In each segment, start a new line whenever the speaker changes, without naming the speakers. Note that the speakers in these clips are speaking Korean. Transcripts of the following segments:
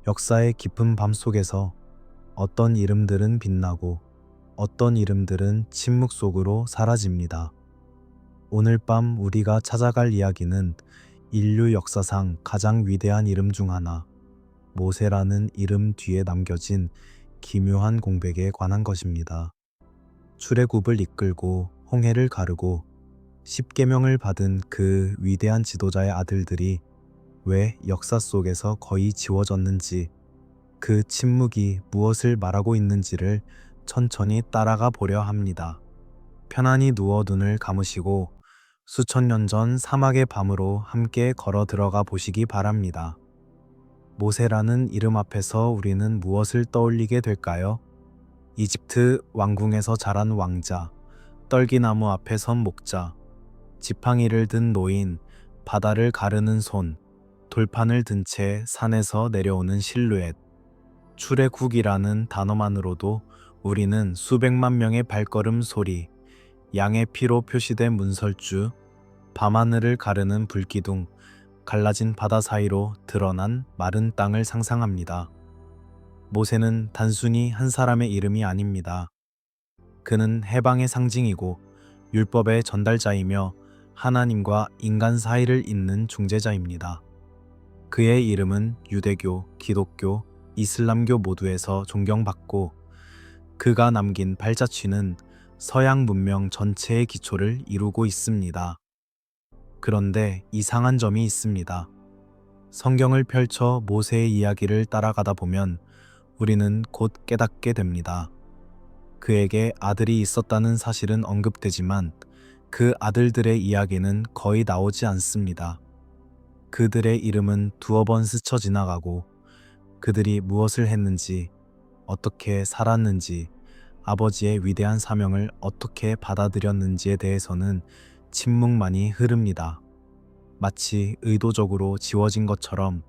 역사의 깊은 밤 속에서 어떤 이름들은 빛나고 어떤 이름들은 침묵 속으로 사라집니다. 오늘 밤 우리가 찾아갈 이야기는 인류 역사상 가장 위대한 이름 중 하나, 모세라는 이름 뒤에 남겨진 기묘한 공백에 관한 것입니다. 출애굽을 이끌고 홍해를 가르고 십계명을 받은 그 위대한 지도자의 아들들이 왜 역사 속에서 거의 지워졌는지, 그 침묵이 무엇을 말하고 있는지를 천천히 따라가 보려 합니다. 편안히 누워 눈을 감으시고 수천 년 전 사막의 밤으로 함께 걸어 들어가 보시기 바랍니다. 모세라는 이름 앞에서 우리는 무엇을 떠올리게 될까요? 이집트 왕궁에서 자란 왕자, 떨기나무 앞에 선 목자, 지팡이를 든 노인, 바다를 가르는 손, 돌판을 든 채 산에서 내려오는 실루엣. 출애굽이라는 단어만으로도 우리는 수백만 명의 발걸음 소리, 양의 피로 표시된 문설주, 밤하늘을 가르는 불기둥, 갈라진 바다 사이로 드러난 마른 땅을 상상합니다. 모세는 단순히 한 사람의 이름이 아닙니다. 그는 해방의 상징이고 율법의 전달자이며 하나님과 인간 사이를 잇는 중재자입니다. 그의 이름은 유대교, 기독교, 이슬람교 모두에서 존경받고 그가 남긴 발자취는 서양 문명 전체의 기초를 이루고 있습니다. 그런데 이상한 점이 있습니다. 성경을 펼쳐 모세의 이야기를 따라가다 보면 우리는 곧 깨닫게 됩니다. 그에게 아들이 있었다는 사실은 언급되지만 그 아들들의 이야기는 거의 나오지 않습니다. 그들의 이름은 두어 번 스쳐 지나가고 그들이 무엇을 했는지, 어떻게 살았는지, 아버지의 위대한 사명을 어떻게 받아들였는지에 대해서는 침묵만이 흐릅니다. 마치 의도적으로 지워진 것처럼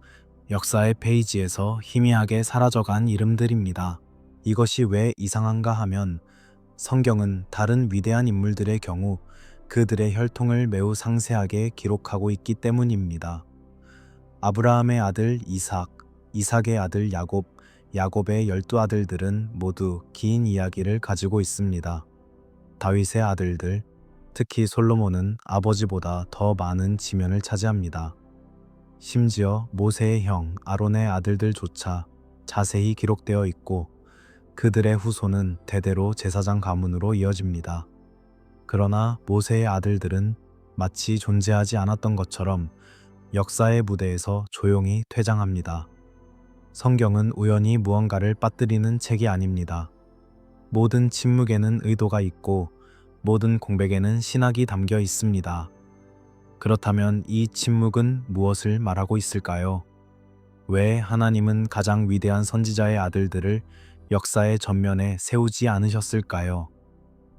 역사의 페이지에서 희미하게 사라져간 이름들입니다. 이것이 왜 이상한가 하면 성경은 다른 위대한 인물들의 경우 그들의 혈통을 매우 상세하게 기록하고 있기 때문입니다. 아브라함의 아들 이삭, 이삭의 아들 야곱, 야곱의 12아들들은 모두 긴 이야기를 가지고 있습니다. 다윗의 아들들, 특히 솔로몬은 아버지보다 더 많은 지면을 차지합니다. 심지어 모세의 형 아론의 아들들조차 자세히 기록되어 있고 그들의 후손은 대대로 제사장 가문으로 이어집니다. 그러나 모세의 아들들은 마치 존재하지 않았던 것처럼 역사의 무대에서 조용히 퇴장합니다. 성경은 우연히 무언가를 빠뜨리는 책이 아닙니다. 모든 침묵에는 의도가 있고 모든 공백에는 신학이 담겨 있습니다. 그렇다면 이 침묵은 무엇을 말하고 있을까요? 왜 하나님은 가장 위대한 선지자의 아들들을 역사의 전면에 세우지 않으셨을까요?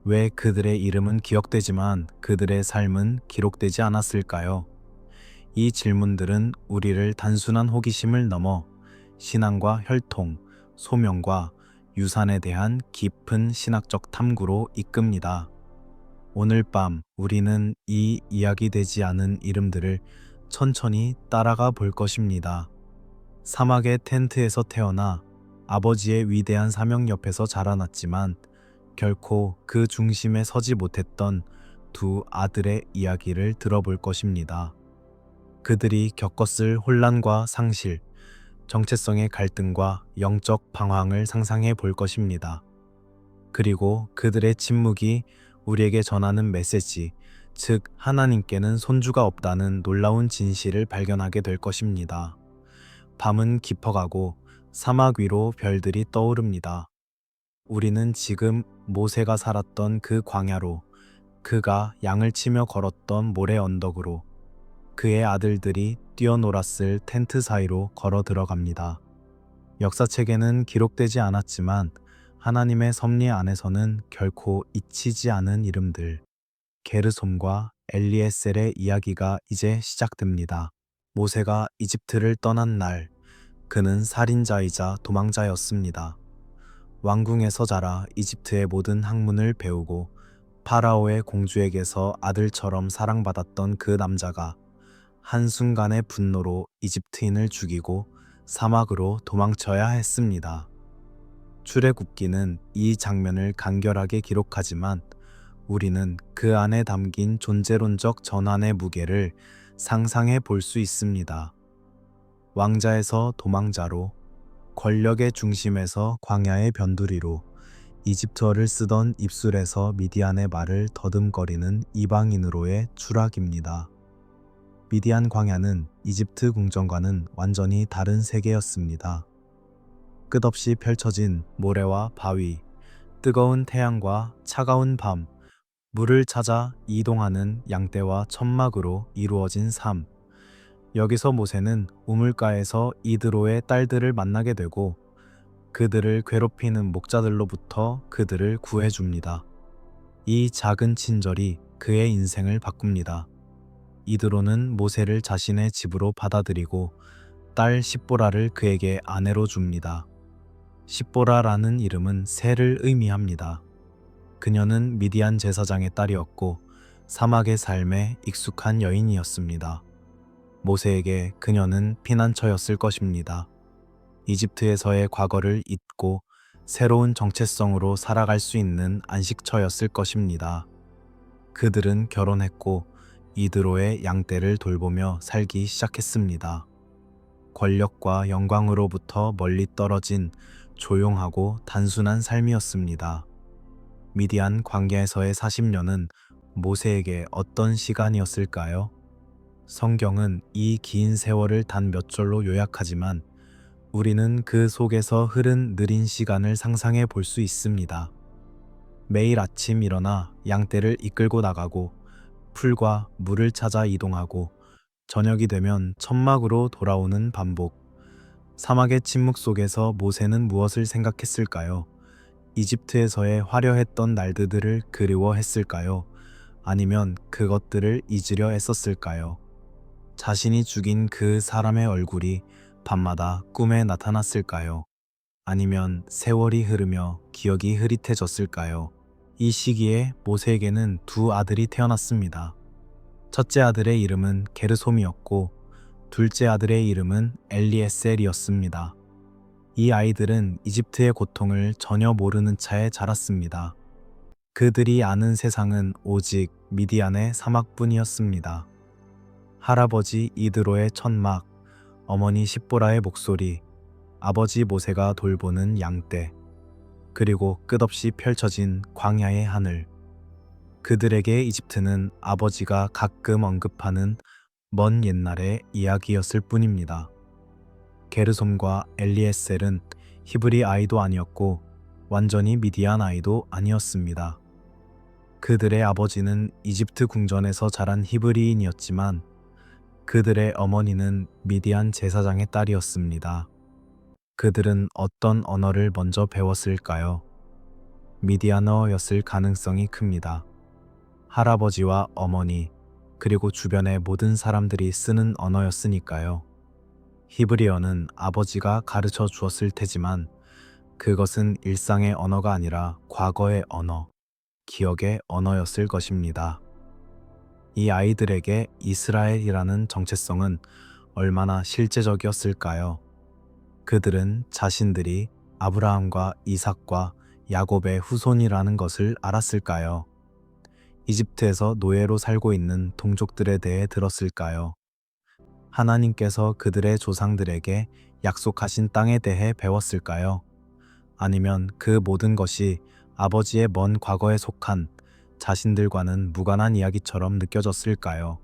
왜 그들의 이름은 기억되지만 그들의 삶은 기록되지 않았을까요? 이 질문들은 우리를 단순한 호기심을 넘어 신앙과 혈통, 소명과 유산에 대한 깊은 신학적 탐구로 이끕니다. 오늘 밤 우리는 이 이야기되지 않은 이름들을 천천히 따라가 볼 것입니다. 사막의 텐트에서 태어나 아버지의 위대한 사명 옆에서 자라났지만 결코 그 중심에 서지 못했던 두 아들의 이야기를 들어볼 것입니다. 그들이 겪었을 혼란과 상실, 정체성의 갈등과 영적 방황을 상상해 볼 것입니다. 그리고 그들의 침묵이 우리에게 전하는 메시지, 즉 하나님께는 손주가 없다는 놀라운 진실을 발견하게 될 것입니다. 밤은 깊어가고 사막 위로 별들이 떠오릅니다. 우리는 지금 모세가 살았던 그 광야로, 그가 양을 치며 걸었던 모래 언덕으로, 그의 아들들이 뛰어놀았을 텐트 사이로 걸어 들어갑니다. 역사책에는 기록되지 않았지만 하나님의 섭리 안에서는 결코 잊히지 않은 이름들, 게르솜과 엘리에셀의 이야기가 이제 시작됩니다. 모세가 이집트를 떠난 날, 그는 살인자이자 도망자였습니다. 왕궁에서 자라 이집트의 모든 학문을 배우고 파라오의 공주에게서 아들처럼 사랑받았던 그 남자가 한순간의 분노로 이집트인을 죽이고 사막으로 도망쳐야 했습니다. 출애굽기는 이 장면을 간결하게 기록하지만 우리는 그 안에 담긴 존재론적 전환의 무게를 상상해 볼 수 있습니다. 왕자에서 도망자로, 권력의 중심에서 광야의 변두리로, 이집트어를 쓰던 입술에서 미디안의 말을 더듬거리는 이방인으로의 추락입니다. 미디안 광야는 이집트 궁전과는 완전히 다른 세계였습니다. 끝없이 펼쳐진 모래와 바위, 뜨거운 태양과 차가운 밤, 물을 찾아 이동하는 양떼와 천막으로 이루어진 삶. 여기서 모세는 우물가에서 이드로의 딸들을 만나게 되고 그들을 괴롭히는 목자들로부터 그들을 구해줍니다. 이 작은 친절이 그의 인생을 바꿉니다. 이드로는 모세를 자신의 집으로 받아들이고 딸 십보라를 그에게 아내로 줍니다. 십보라라는 이름은 새를 의미합니다. 그녀는 미디안 제사장의 딸이었고 사막의 삶에 익숙한 여인이었습니다. 모세에게 그녀는 피난처였을 것입니다. 이집트에서의 과거를 잊고 새로운 정체성으로 살아갈 수 있는 안식처였을 것입니다. 그들은 결혼했고 이드로의 양떼를 돌보며 살기 시작했습니다. 권력과 영광으로부터 멀리 떨어진 조용하고 단순한 삶이었습니다. 미디안 광야에서의 40년은 모세에게 어떤 시간이었을까요? 성경은 이 긴 세월을 단 몇 절로 요약하지만 우리는 그 속에서 흐른 느린 시간을 상상해 볼 수 있습니다. 매일 아침 일어나 양떼를 이끌고 나가고 풀과 물을 찾아 이동하고 저녁이 되면 천막으로 돌아오는 반복. 사막의 침묵 속에서 모세는 무엇을 생각했을까요? 이집트에서의 화려했던 날들을 그리워했을까요? 아니면 그것들을 잊으려 애썼을까요? 자신이 죽인 그 사람의 얼굴이 밤마다 꿈에 나타났을까요? 아니면 세월이 흐르며 기억이 흐릿해졌을까요? 이 시기에 모세에게는 두 아들이 태어났습니다. 첫째 아들의 이름은 게르솜이었고 둘째 아들의 이름은 엘리에셀이었습니다. 이 아이들은 이집트의 고통을 전혀 모르는 차에 자랐습니다. 그들이 아는 세상은 오직 미디안의 사막뿐이었습니다. 할아버지 이드로의 천막, 어머니 십보라의 목소리, 아버지 모세가 돌보는 양떼, 그리고 끝없이 펼쳐진 광야의 하늘. 그들에게 이집트는 아버지가 가끔 언급하는 먼 옛날의 이야기였을 뿐입니다. 게르솜과 엘리에셀은 히브리 아이도 아니었고 완전히 미디안 아이도 아니었습니다. 그들의 아버지는 이집트 궁전에서 자란 히브리인이었지만 그들의 어머니는 미디안 제사장의 딸이었습니다. 그들은 어떤 언어를 먼저 배웠을까요? 미디안어였을 가능성이 큽니다. 할아버지와 어머니, 그리고 주변의 모든 사람들이 쓰는 언어였으니까요. 히브리어는 아버지가 가르쳐 주었을 테지만 그것은 일상의 언어가 아니라 과거의 언어, 기억의 언어였을 것입니다. 이 아이들에게 이스라엘이라는 정체성은 얼마나 실제적이었을까요? 그들은 자신들이 아브라함과 이삭과 야곱의 후손이라는 것을 알았을까요? 이집트에서 노예로 살고 있는 동족들에 대해 들었을까요? 하나님께서 그들의 조상들에게 약속하신 땅에 대해 배웠을까요? 아니면 그 모든 것이 아버지의 먼 과거에 속한 자신들과는 무관한 이야기처럼 느껴졌을까요?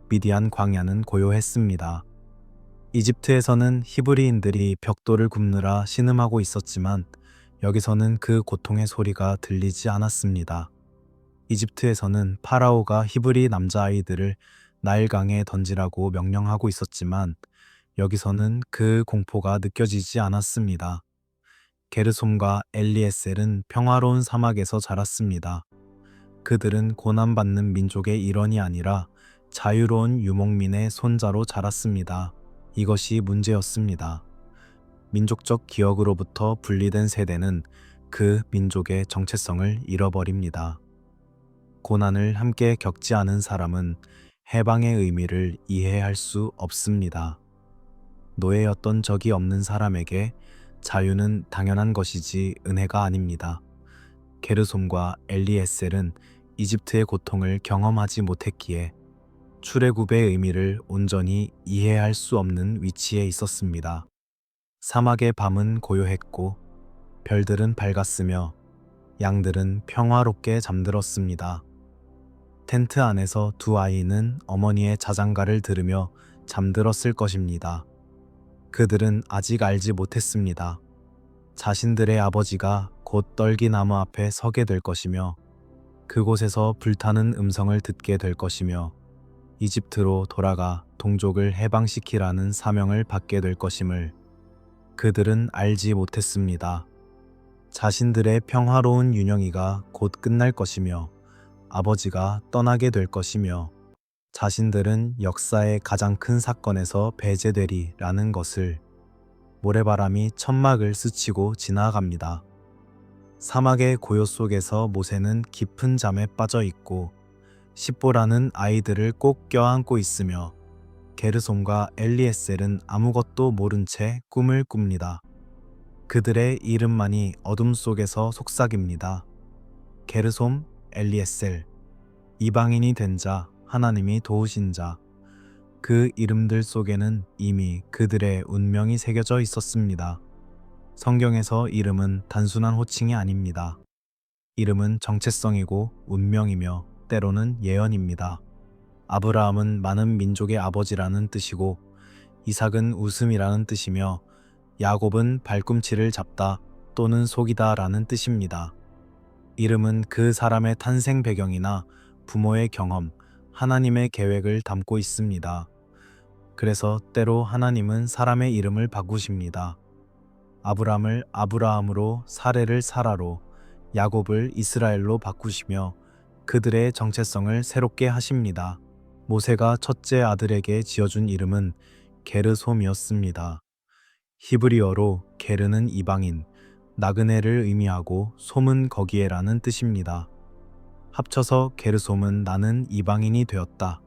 미디안 광야는 고요했습니다. 이집트에서는 히브리인들이 벽돌을 굽느라 신음하고 있었지만 여기서는 그 고통의 소리가 들리지 않았습니다. 이집트에서는 파라오가 히브리 남자아이들을 나일강에 던지라고 명령하고 있었지만 여기서는 그 공포가 느껴지지 않았습니다. 게르솜과 엘리에셀은 평화로운 사막에서 자랐습니다. 그들은 고난받는 민족의 일원이 아니라 자유로운 유목민의 손자로 자랐습니다. 이것이 문제였습니다. 민족적 기억으로부터 분리된 세대는 그 민족의 정체성을 잃어버립니다. 고난을 함께 겪지 않은 사람은 해방의 의미를 이해할 수 없습니다. 노예였던 적이 없는 사람에게 자유는 당연한 것이지 은혜가 아닙니다. 게르솜과 엘리에셀은 이집트의 고통을 경험하지 못했기에 출애굽의 의미를 온전히 이해할 수 없는 위치에 있었습니다. 사막의 밤은 고요했고 별들은 밝았으며 양들은 평화롭게 잠들었습니다. 텐트 안에서 두 아이는 어머니의 자장가를 들으며 잠들었을 것입니다. 그들은 아직 알지 못했습니다. 자신들의 아버지가 곧 떨기나무 앞에 서게 될 것이며 그곳에서 불타는 음성을 듣게 될 것이며 이집트로 돌아가 동족을 해방시키라는 사명을 받게 될 것임을 그들은 알지 못했습니다. 자신들의 평화로운 윤영이가 곧 끝날 것이며 아버지가 떠나게 될 것이며 자신들은 역사의 가장 큰 사건에서 배제되리라는 것을. 모래바람이 천막을 스치고 지나갑니다. 사막의 고요 속에서 모세는 깊은 잠에 빠져 있고 십보라는 아이들을 꼭 껴안고 있으며 게르솜과 엘리에셀은 아무것도 모른 채 꿈을 꿉니다. 그들의 이름만이 어둠 속에서 속삭입니다. 게르솜, 엘리에셀, 이방인이 된 자, 하나님이 도우신 자. 그 이름들 속에는 이미 그들의 운명이 새겨져 있었습니다. 성경에서 이름은 단순한 호칭이 아닙니다. 이름은 정체성이고 운명이며 때로는 예언입니다. 아브라함은 많은 민족의 아버지라는 뜻이고 이삭은 웃음이라는 뜻이며 야곱은 발꿈치를 잡다 또는 속이다 라는 뜻입니다. 이름은 그 사람의 탄생 배경이나 부모의 경험, 하나님의 계획을 담고 있습니다. 그래서 때로 하나님은 사람의 이름을 바꾸십니다. 아브람을 아브라함으로, 사레를 사라로, 야곱을 이스라엘로 바꾸시며 그들의 정체성을 새롭게 하십니다. 모세가 첫째 아들에게 지어준 이름은 게르솜이었습니다. 히브리어로 게르는 이방인, 나그네를 의미하고 솜은 거기에라는 뜻입니다. 합쳐서 게르솜은 나는 이방인이 되었다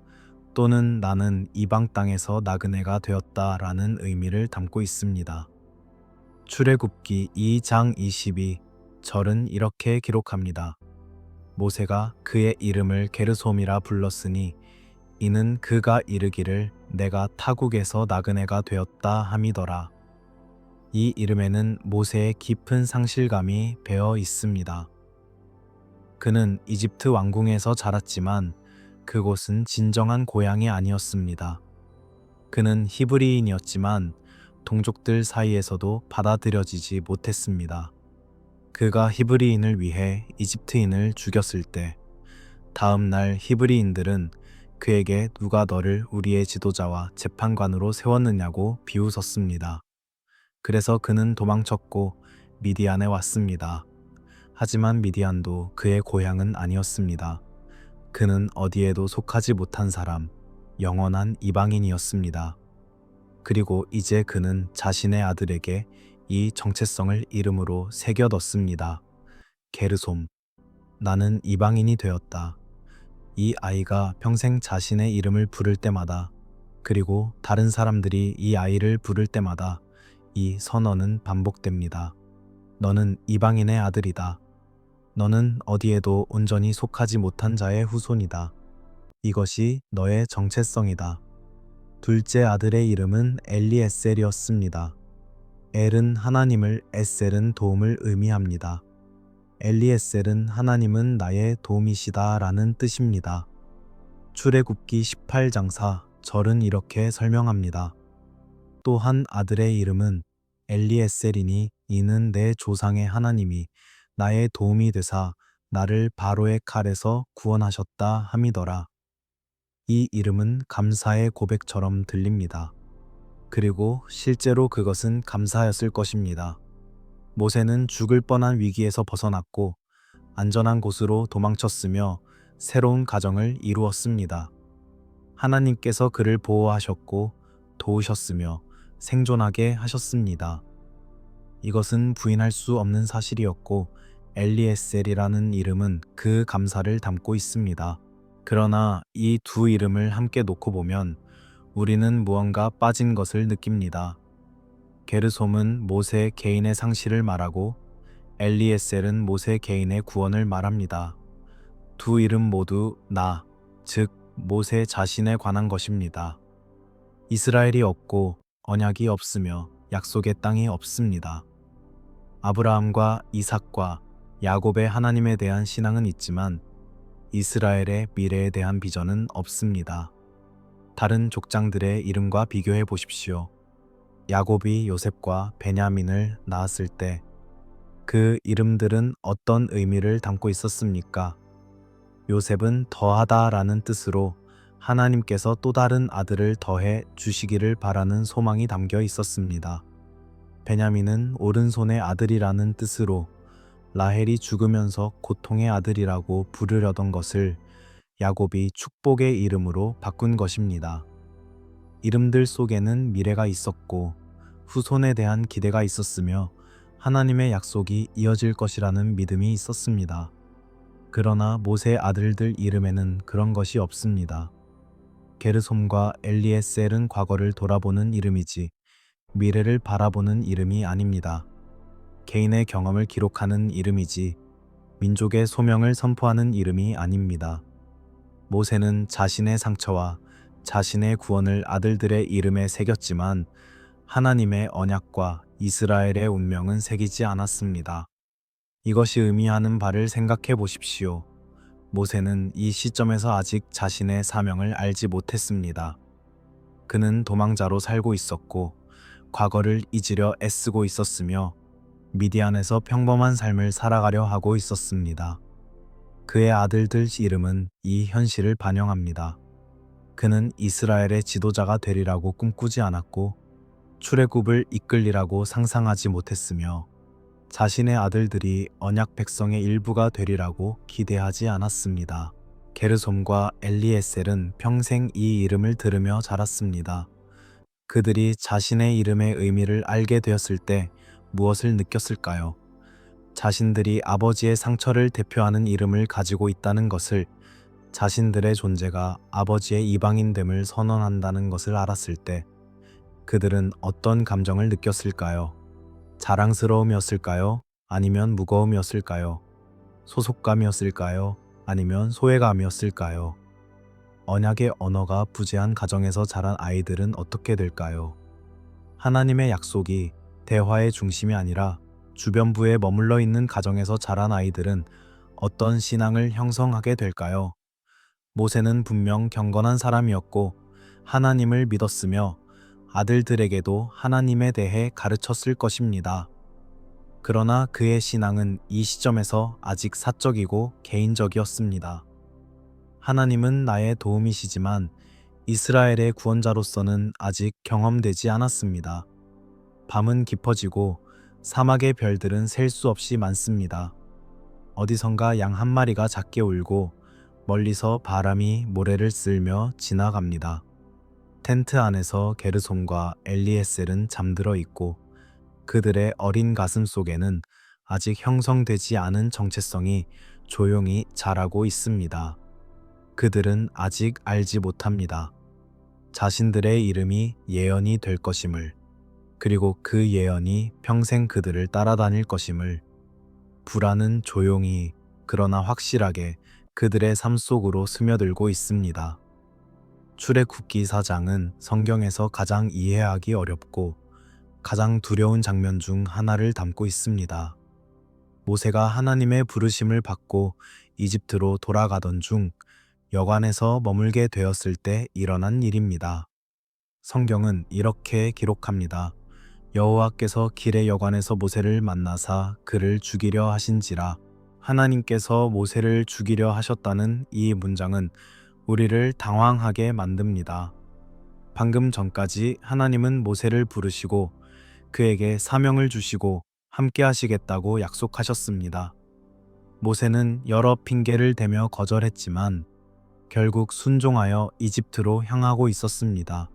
또는 나는 이방 땅에서 나그네가 되었다 라는 의미를 담고 있습니다. 출애굽기 2장 22 절은 이렇게 기록합니다. 모세가 그의 이름을 게르솜이라 불렀으니 이는 그가 이르기를 내가 타국에서 나그네가 되었다 함이더라. 이 이름에는 모세의 깊은 상실감이 배어 있습니다. 그는 이집트 왕궁에서 자랐지만 그곳은 진정한 고향이 아니었습니다. 그는 히브리인이었지만 동족들 사이에서도 받아들여지지 못했습니다. 그가 히브리인을 위해 이집트인을 죽였을 때 다음 날 히브리인들은 그에게 누가 너를 우리의 지도자와 재판관으로 세웠느냐고 비웃었습니다. 그래서 그는 도망쳤고 미디안에 왔습니다. 하지만 미디안도 그의 고향은 아니었습니다. 그는 어디에도 속하지 못한 사람, 영원한 이방인이었습니다. 그리고 이제 그는 자신의 아들에게 이 정체성을 이름으로 새겨 넣습니다. 게르솜, 나는 이방인이 되었다. 이 아이가 평생 자신의 이름을 부를 때마다 그리고 다른 사람들이 이 아이를 부를 때마다 이 선언은 반복됩니다. 너는 이방인의 아들이다. 너는 어디에도 온전히 속하지 못한 자의 후손이다. 이것이 너의 정체성이다. 둘째 아들의 이름은 엘리에셀이었습니다. 엘은 하나님을, 에셀은 도움을 의미합니다. 엘리에셀은 하나님은 나의 도움이시다 라는 뜻입니다. 출애굽기 18장 4 절은 이렇게 설명합니다. 또 한 아들의 이름은 엘리에셀이니 이는 내 조상의 하나님이 나의 도움이 되사 나를 바로의 칼에서 구원하셨다 함이더라. 이 이름은 감사의 고백처럼 들립니다. 그리고 실제로 그것은 감사였을 것입니다. 모세는 죽을 뻔한 위기에서 벗어났고 안전한 곳으로 도망쳤으며 새로운 가정을 이루었습니다. 하나님께서 그를 보호하셨고 도우셨으며 생존하게 하셨습니다. 이것은 부인할 수 없는 사실이었고 엘리에셀이라는 이름은 그 감사를 담고 있습니다. 그러나 이 두 이름을 함께 놓고 보면 우리는 무언가 빠진 것을 느낍니다. 게르솜은 모세 개인의 상실을 말하고 엘리에셀은 모세 개인의 구원을 말합니다. 두 이름 모두 나, 즉 모세 자신에 관한 것입니다. 이스라엘이 없고 언약이 없으며 약속의 땅이 없습니다. 아브라함과 이삭과 야곱의 하나님에 대한 신앙은 있지만 이스라엘의 미래에 대한 비전은 없습니다. 다른 족장들의 이름과 비교해 보십시오. 야곱이 요셉과 베냐민을 낳았을 때 그 이름들은 어떤 의미를 담고 있었습니까? 요셉은 더하다라는 뜻으로 하나님께서 또 다른 아들을 더해 주시기를 바라는 소망이 담겨 있었습니다. 베냐민은 오른손의 아들이라는 뜻으로 라헬이 죽으면서 고통의 아들이라고 부르려던 것을 야곱이 축복의 이름으로 바꾼 것입니다. 이름들 속에는 미래가 있었고 후손에 대한 기대가 있었으며 하나님의 약속이 이어질 것이라는 믿음이 있었습니다. 그러나 모세 아들들 이름에는 그런 것이 없습니다. 게르솜과 엘리에셀은 과거를 돌아보는 이름이지 미래를 바라보는 이름이 아닙니다. 개인의 경험을 기록하는 이름이지 민족의 소명을 선포하는 이름이 아닙니다. 모세는 자신의 상처와 자신의 구원을 아들들의 이름에 새겼지만 하나님의 언약과 이스라엘의 운명은 새기지 않았습니다. 이것이 의미하는 바를 생각해 보십시오. 모세는 이 시점에서 아직 자신의 사명을 알지 못했습니다. 그는 도망자로 살고 있었고 과거를 잊으려 애쓰고 있었으며 미디안에서 평범한 삶을 살아가려 하고 있었습니다. 그의 아들들 이름은 이 현실을 반영합니다. 그는 이스라엘의 지도자가 되리라고 꿈꾸지 않았고 출애굽을 이끌리라고 상상하지 못했으며 자신의 아들들이 언약 백성의 일부가 되리라고 기대하지 않았습니다. 게르솜과 엘리에셀은 평생 이 이름을 들으며 자랐습니다. 그들이 자신의 이름의 의미를 알게 되었을 때 무엇을 느꼈을까요? 자신들이 아버지의 상처를 대표하는 이름을 가지고 있다는 것을, 자신들의 존재가 아버지의 이방인됨을 선언한다는 것을 알았을 때 그들은 어떤 감정을 느꼈을까요? 자랑스러움이었을까요? 아니면 무거움이었을까요? 소속감이었을까요? 아니면 소외감이었을까요? 언약의 언어가 부재한 가정에서 자란 아이들은 어떻게 될까요? 하나님의 약속이 대화의 중심이 아니라 주변부에 머물러 있는 가정에서 자란 아이들은 어떤 신앙을 형성하게 될까요? 모세는 분명 경건한 사람이었고 하나님을 믿었으며 아들들에게도 하나님에 대해 가르쳤을 것입니다. 그러나 그의 신앙은 이 시점에서 아직 사적이고 개인적이었습니다. 하나님은 나의 도움이시지만 이스라엘의 구원자로서는 아직 경험되지 않았습니다. 밤은 깊어지고 사막의 별들은 셀 수 없이 많습니다. 어디선가 양 한 마리가 작게 울고 멀리서 바람이 모래를 쓸며 지나갑니다. 텐트 안에서 게르솜과 엘리에셀은 잠들어 있고 그들의 어린 가슴 속에는 아직 형성되지 않은 정체성이 조용히 자라고 있습니다. 그들은 아직 알지 못합니다. 자신들의 이름이 예언이 될 것임을, 그리고 그 예언이 평생 그들을 따라다닐 것임을. 불안은 조용히 그러나 확실하게 그들의 삶 속으로 스며들고 있습니다. 출애굽기 4장은 성경에서 가장 이해하기 어렵고 가장 두려운 장면 중 하나를 담고 있습니다. 모세가 하나님의 부르심을 받고 이집트로 돌아가던 중 여관에서 머물게 되었을 때 일어난 일입니다. 성경은 이렇게 기록합니다. 여호와께서 길의 여관에서 모세를 만나사 그를 죽이려 하신지라. 하나님께서 모세를 죽이려 하셨다는 이 문장은 우리를 당황하게 만듭니다. 방금 전까지 하나님은 모세를 부르시고 그에게 사명을 주시고 함께 하시겠다고 약속하셨습니다. 모세는 여러 핑계를 대며 거절했지만 결국 순종하여 이집트로 향하고 있었습니다.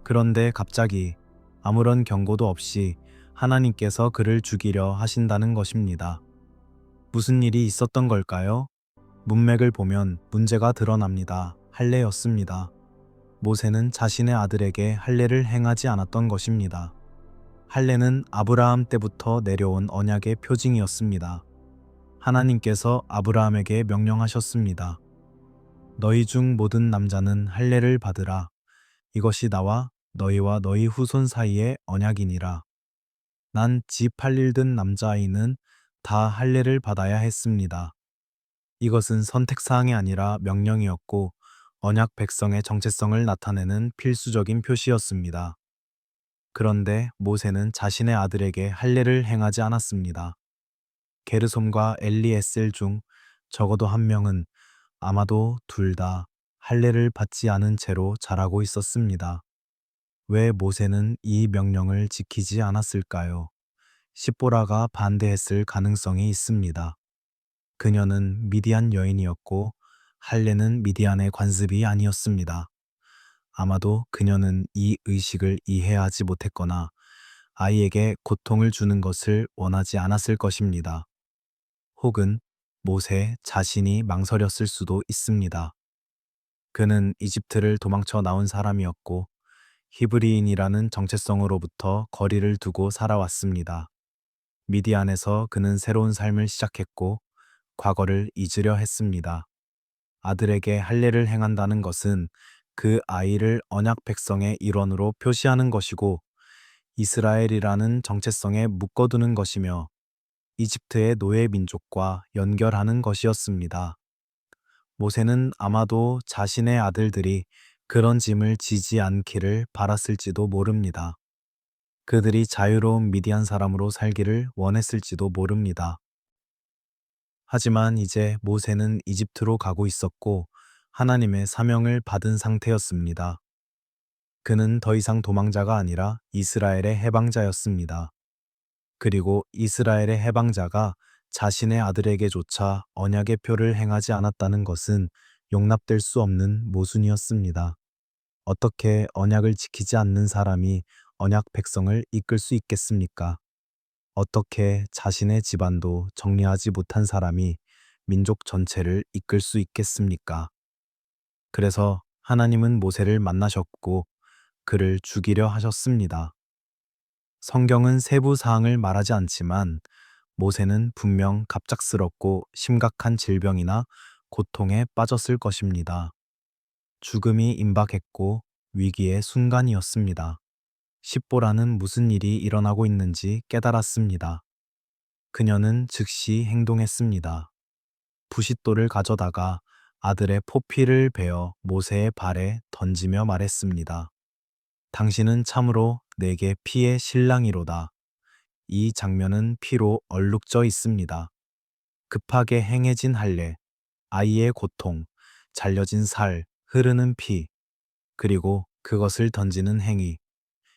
그런데 갑자기 아무런 경고도 없이 하나님께서 그를 죽이려 하신다는 것입니다. 무슨 일이 있었던 걸까요? 문맥을 보면 문제가 드러납니다. 할례였습니다. 모세는 자신의 아들에게 할례를 행하지 않았던 것입니다. 할례는 아브라함 때부터 내려온 언약의 표징이었습니다. 하나님께서 아브라함에게 명령하셨습니다. 너희 중 모든 남자는 할례를 받으라. 이것이 나와 너희와 너희 후손 사이의 언약이니라. 난 집 할 일 든 남자아이는 다 할례를 받아야 했습니다. 이것은 선택사항이 아니라 명령이었고 언약 백성의 정체성을 나타내는 필수적인 표시였습니다. 그런데 모세는 자신의 아들에게 할례를 행하지 않았습니다. 게르솜과 엘리에셀 중 적어도 한 명은, 아마도 둘 다 할례를 받지 않은 채로 자라고 있었습니다. 왜 모세는 이 명령을 지키지 않았을까요? 십보라가 반대했을 가능성이 있습니다. 그녀는 미디안 여인이었고 할례는 미디안의 관습이 아니었습니다. 아마도 그녀는 이 의식을 이해하지 못했거나 아이에게 고통을 주는 것을 원하지 않았을 것입니다. 혹은 모세 자신이 망설였을 수도 있습니다. 그는 이집트를 도망쳐 나온 사람이었고 히브리인이라는 정체성으로부터 거리를 두고 살아왔습니다. 미디안에서 그는 새로운 삶을 시작했고 과거를 잊으려 했습니다. 아들에게 할례를 행한다는 것은 그 아이를 언약 백성의 일원으로 표시하는 것이고 이스라엘이라는 정체성에 묶어두는 것이며 이집트의 노예 민족과 연결하는 것이었습니다. 모세는 아마도 자신의 아들들이 그런 짐을 지지 않기를 바랐을지도 모릅니다. 그들이 자유로운 미디안 사람으로 살기를 원했을지도 모릅니다. 하지만 이제 모세는 이집트로 가고 있었고 하나님의 사명을 받은 상태였습니다. 그는 더 이상 도망자가 아니라 이스라엘의 해방자였습니다. 그리고 이스라엘의 해방자가 자신의 아들에게조차 언약의 표를 행하지 않았다는 것은 용납될 수 없는 모순이었습니다. 어떻게 언약을 지키지 않는 사람이 언약 백성을 이끌 수 있겠습니까? 어떻게 자신의 집안도 정리하지 못한 사람이 민족 전체를 이끌 수 있겠습니까? 그래서 하나님은 모세를 만나셨고 그를 죽이려 하셨습니다. 성경은 세부 사항을 말하지 않지만 모세는 분명 갑작스럽고 심각한 질병이나 고통에 빠졌을 것입니다. 죽음이 임박했고 위기의 순간이었습니다. 십보라는 무슨 일이 일어나고 있는지 깨달았습니다. 그녀는 즉시 행동했습니다. 부싯돌을 가져다가 아들의 포피를 베어 모세의 발에 던지며 말했습니다. 당신은 참으로 내게 피의 신랑이로다. 이 장면은 피로 얼룩져 있습니다. 급하게 행해진 할례, 아이의 고통, 잘려진 살, 흐르는 피, 그리고 그것을 던지는 행위.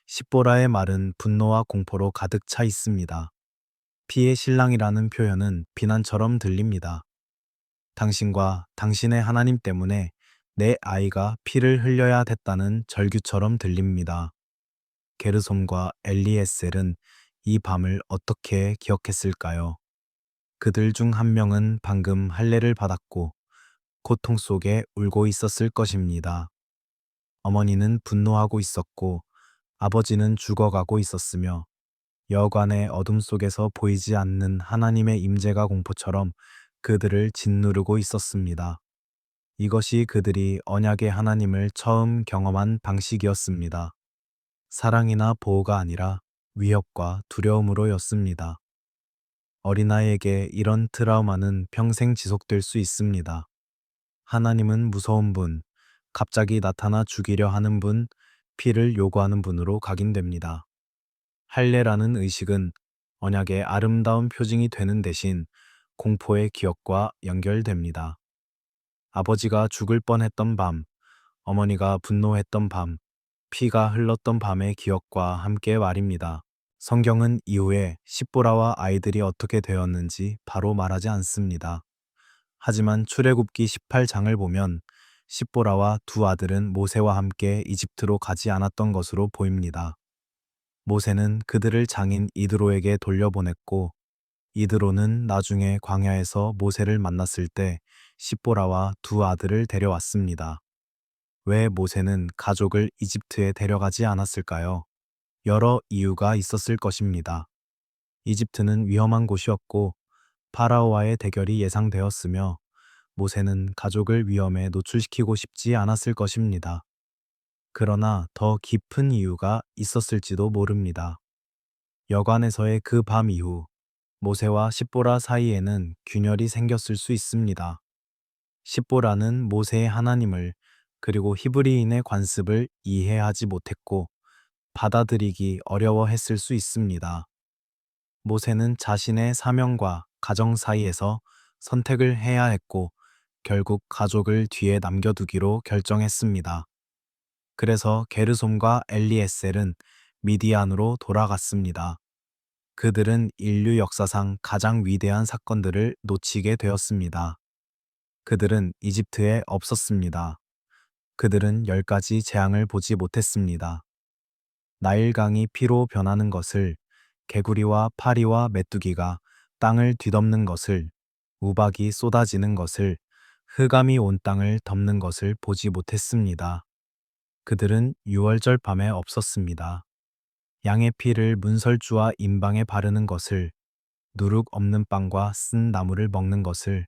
십보라의 말은 분노와 공포로 가득 차 있습니다. 피의 신랑이라는 표현은 비난처럼 들립니다. 당신과 당신의 하나님 때문에 내 아이가 피를 흘려야 됐다는 절규처럼 들립니다. 게르솜과 엘리에셀은 이 밤을 어떻게 기억했을까요? 그들 중 한 명은 방금 할례를 받았고 고통 속에 울고 있었을 것입니다. 어머니는 분노하고 있었고 아버지는 죽어가고 있었으며 여관의 어둠 속에서 보이지 않는 하나님의 임재가 공포처럼 그들을 짓누르고 있었습니다. 이것이 그들이 언약의 하나님을 처음 경험한 방식이었습니다. 사랑이나 보호가 아니라 위협과 두려움으로였습니다. 어린아이에게 이런 트라우마는 평생 지속될 수 있습니다. 하나님은 무서운 분, 갑자기 나타나 죽이려 하는 분, 피를 요구하는 분으로 각인됩니다. 할례라는 의식은 언약의 아름다운 표징이 되는 대신 공포의 기억과 연결됩니다. 아버지가 죽을 뻔했던 밤, 어머니가 분노했던 밤, 피가 흘렀던 밤의 기억과 함께 말입니다. 성경은 이후에 십보라와 아이들이 어떻게 되었는지 바로 말하지 않습니다. 하지만 출애굽기 18장을 보면 십보라와 두 아들은 모세와 함께 이집트로 가지 않았던 것으로 보입니다. 모세는 그들을 장인 이드로에게 돌려보냈고 이드로는 나중에 광야에서 모세를 만났을 때 십보라와 두 아들을 데려왔습니다. 왜 모세는 가족을 이집트에 데려가지 않았을까요? 여러 이유가 있었을 것입니다. 이집트는 위험한 곳이었고 파라오와의 대결이 예상되었으며 모세는 가족을 위험에 노출시키고 싶지 않았을 것입니다. 그러나 더 깊은 이유가 있었을지도 모릅니다. 여관에서의 그 밤 이후 모세와 십보라 사이에는 균열이 생겼을 수 있습니다. 십보라는 모세의 하나님을 그리고 히브리인의 관습을 이해하지 못했고 받아들이기 어려워했을 수 있습니다. 모세는 자신의 사명과 가정 사이에서 선택을 해야 했고 결국 가족을 뒤에 남겨두기로 결정했습니다. 그래서 게르솜과 엘리에셀은 미디안으로 돌아갔습니다. 그들은 인류 역사상 가장 위대한 사건들을 놓치게 되었습니다. 그들은 이집트에 없었습니다. 그들은 10가지 재앙을 보지 못했습니다. 나일강이 피로 변하는 것을, 개구리와 파리와 메뚜기가 땅을 뒤덮는 것을, 우박이 쏟아지는 것을, 흑암이 온 땅을 덮는 것을 보지 못했습니다. 그들은 유월절 밤에 없었습니다. 양의 피를 문설주와 임방에 바르는 것을, 누룩 없는 빵과 쓴 나물을 먹는 것을,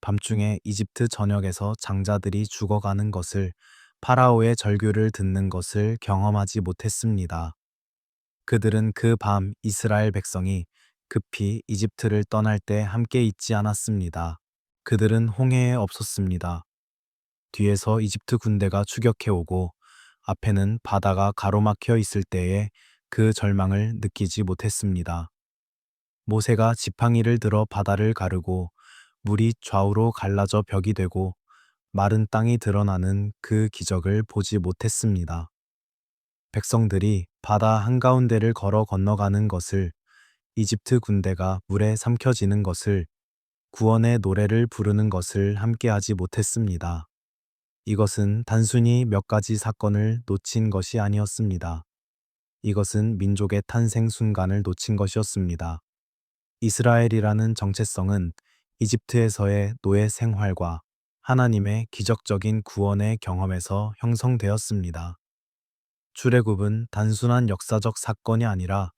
밤중에 이집트 전역에서 장자들이 죽어가는 것을, 파라오의 절규를 듣는 것을 경험하지 못했습니다. 그들은 그 밤 이스라엘 백성이 급히 이집트를 떠날 때 함께 있지 않았습니다. 그들은 홍해에 없었습니다. 뒤에서 이집트 군대가 추격해오고 앞에는 바다가 가로막혀 있을 때에 그 절망을 느끼지 못했습니다. 모세가 지팡이를 들어 바다를 가르고 물이 좌우로 갈라져 벽이 되고 마른 땅이 드러나는 그 기적을 보지 못했습니다. 백성들이 바다 한가운데를 걸어 건너가는 것을, 이집트 군대가 물에 삼켜지는 것을, 구원의 노래를 부르는 것을 함께하지 못했습니다. 이것은 단순히 몇 가지 사건을 놓친 것이 아니었습니다. 이것은 민족의 탄생 순간을 놓친 것이었습니다. 이스라엘이라는 정체성은 이집트에서의 노예 생활과 하나님의 기적적인 구원의 경험에서 형성되었습니다. 출애굽은 단순한 역사적 사건이 아니라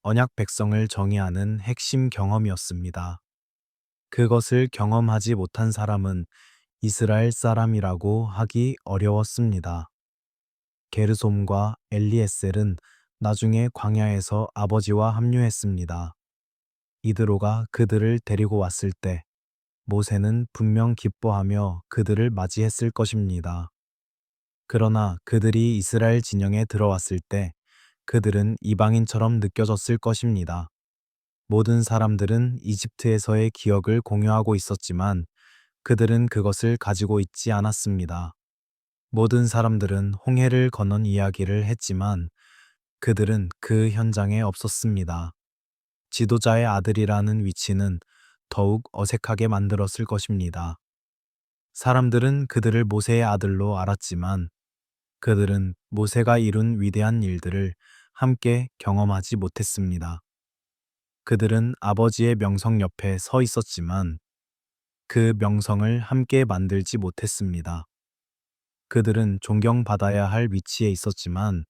언약 백성을 정의하는 핵심 경험이었습니다. 그것을 경험하지 못한 사람은 이스라엘 사람이라고 하기 어려웠습니다. 게르솜과 엘리에셀은 나중에 광야에서 아버지와 합류했습니다. 이드로가 그들을 데리고 왔을 때 모세는 분명 기뻐하며 그들을 맞이했을 것입니다. 그러나 그들이 이스라엘 진영에 들어왔을 때 그들은 이방인처럼 느껴졌을 것입니다. 모든 사람들은 이집트에서의 기억을 공유하고 있었지만 그들은 그것을 가지고 있지 않았습니다. 모든 사람들은 홍해를 건넌 이야기를 했지만 그들은 그 현장에 없었습니다. 지도자의 아들이라는 위치는 더욱 어색하게 만들었을 것입니다. 사람들은 그들을 모세의 아들로 알았지만 그들은 모세가 이룬 위대한 일들을 함께 경험하지 못했습니다. 그들은 아버지의 명성 옆에 서 있었지만 그 명성을 함께 만들지 못했습니다. 그들은 존경받아야 할 위치에 있었지만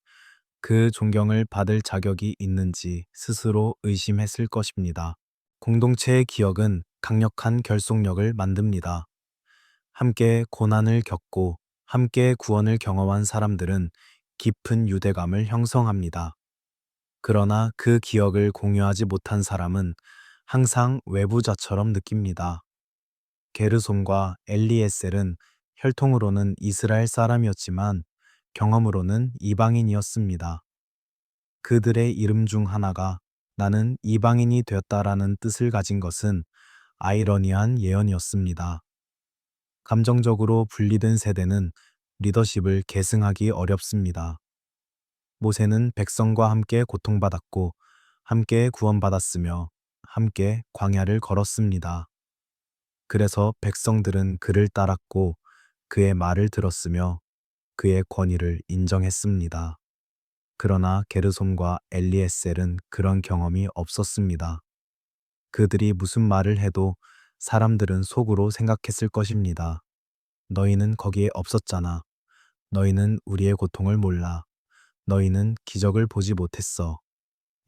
그 존경을 받을 자격이 있는지 스스로 의심했을 것입니다. 공동체의 기억은 강력한 결속력을 만듭니다. 함께 고난을 겪고 함께 구원을 경험한 사람들은 깊은 유대감을 형성합니다. 그러나 그 기억을 공유하지 못한 사람은 항상 외부자처럼 느낍니다. 게르솜과 엘리에셀은 혈통으로는 이스라엘 사람이었지만 경험으로는 이방인이었습니다. 그들의 이름 중 하나가 나는 이방인이 되었다라는 뜻을 가진 것은 아이러니한 예언이었습니다. 감정적으로 분리된 세대는 리더십을 계승하기 어렵습니다. 모세는 백성과 함께 고통받았고 함께 구원받았으며 함께 광야를 걸었습니다. 그래서 백성들은 그를 따랐고 그의 말을 들었으며 그의 권위를 인정했습니다. 그러나 게르솜과 엘리에셀은 그런 경험이 없었습니다. 그들이 무슨 말을 해도 사람들은 속으로 생각했을 것입니다. 너희는 거기에 없었잖아. 너희는 우리의 고통을 몰라. 너희는 기적을 보지 못했어.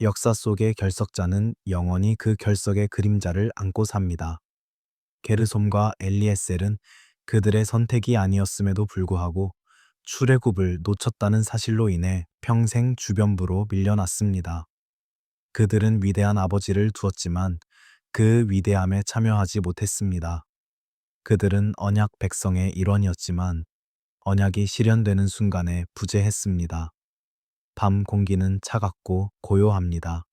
역사 속의 결석자는 영원히 그 결석의 그림자를 안고 삽니다. 게르솜과 엘리에셀은 그들의 선택이 아니었음에도 불구하고 출애굽을 놓쳤다는 사실로 인해 평생 주변부로 밀려났습니다. 그들은 위대한 아버지를 두었지만 그 위대함에 참여하지 못했습니다. 그들은 언약 백성의 일원이었지만 언약이 실현되는 순간에 부재했습니다. 밤 공기는 차갑고 고요합니다.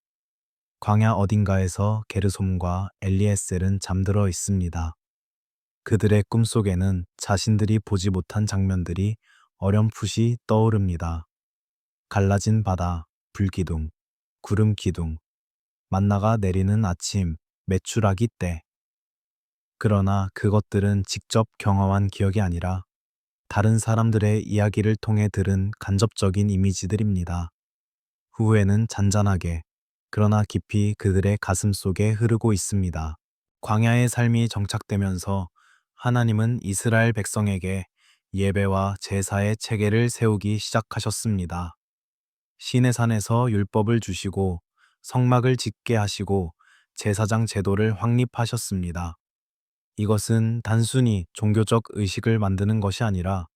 광야 어딘가에서 게르솜과 엘리에셀은 잠들어 있습니다. 그들의 꿈속에는 자신들이 보지 못한 장면들이 어렴풋이 떠오릅니다. 갈라진 바다, 불기둥, 구름 기둥, 만나가 내리는 아침, 메추라기 때. 그러나 그것들은 직접 경험한 기억이 아니라 다른 사람들의 이야기를 통해 들은 간접적인 이미지들입니다. 후회는 잔잔하게, 그러나 깊이 그들의 가슴 속에 흐르고 있습니다. 광야의 삶이 정착되면서 하나님은 이스라엘 백성에게 예배와 제사의 체계를 세우기 시작하셨습니다. 시내산에서 율법을 주시고 성막을 짓게 하시고 제사장 제도를 확립하셨습니다. 이것은 단순히 종교적 의식을 만드는 것이 아니라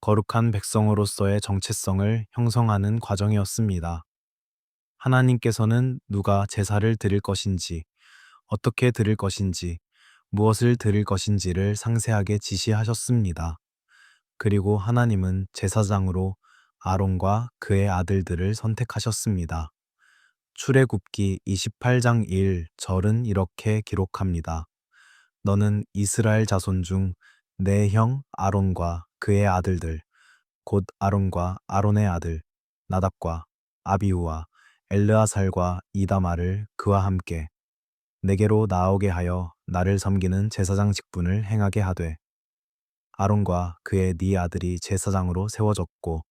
거룩한 백성으로서의 정체성을 형성하는 과정이었습니다. 하나님께서는 누가 제사를 드릴 것인지, 어떻게 드릴 것인지, 무엇을 드릴 것인지를 상세하게 지시하셨습니다. 그리고 하나님은 제사장으로 아론과 그의 아들들을 선택하셨습니다. 출애굽기 28장 1절은 이렇게 기록합니다. 너는 이스라엘 자손 중 내 형 아론과 그의 아들들, 곧 아론과 아론의 아들, 나답과 아비후와 엘르아살과 이다마를 그와 함께 내게로 나오게 하여 나를 섬기는 제사장 직분을 행하게 하되, 아론과 그의 네 아들이 제사장으로 세워졌고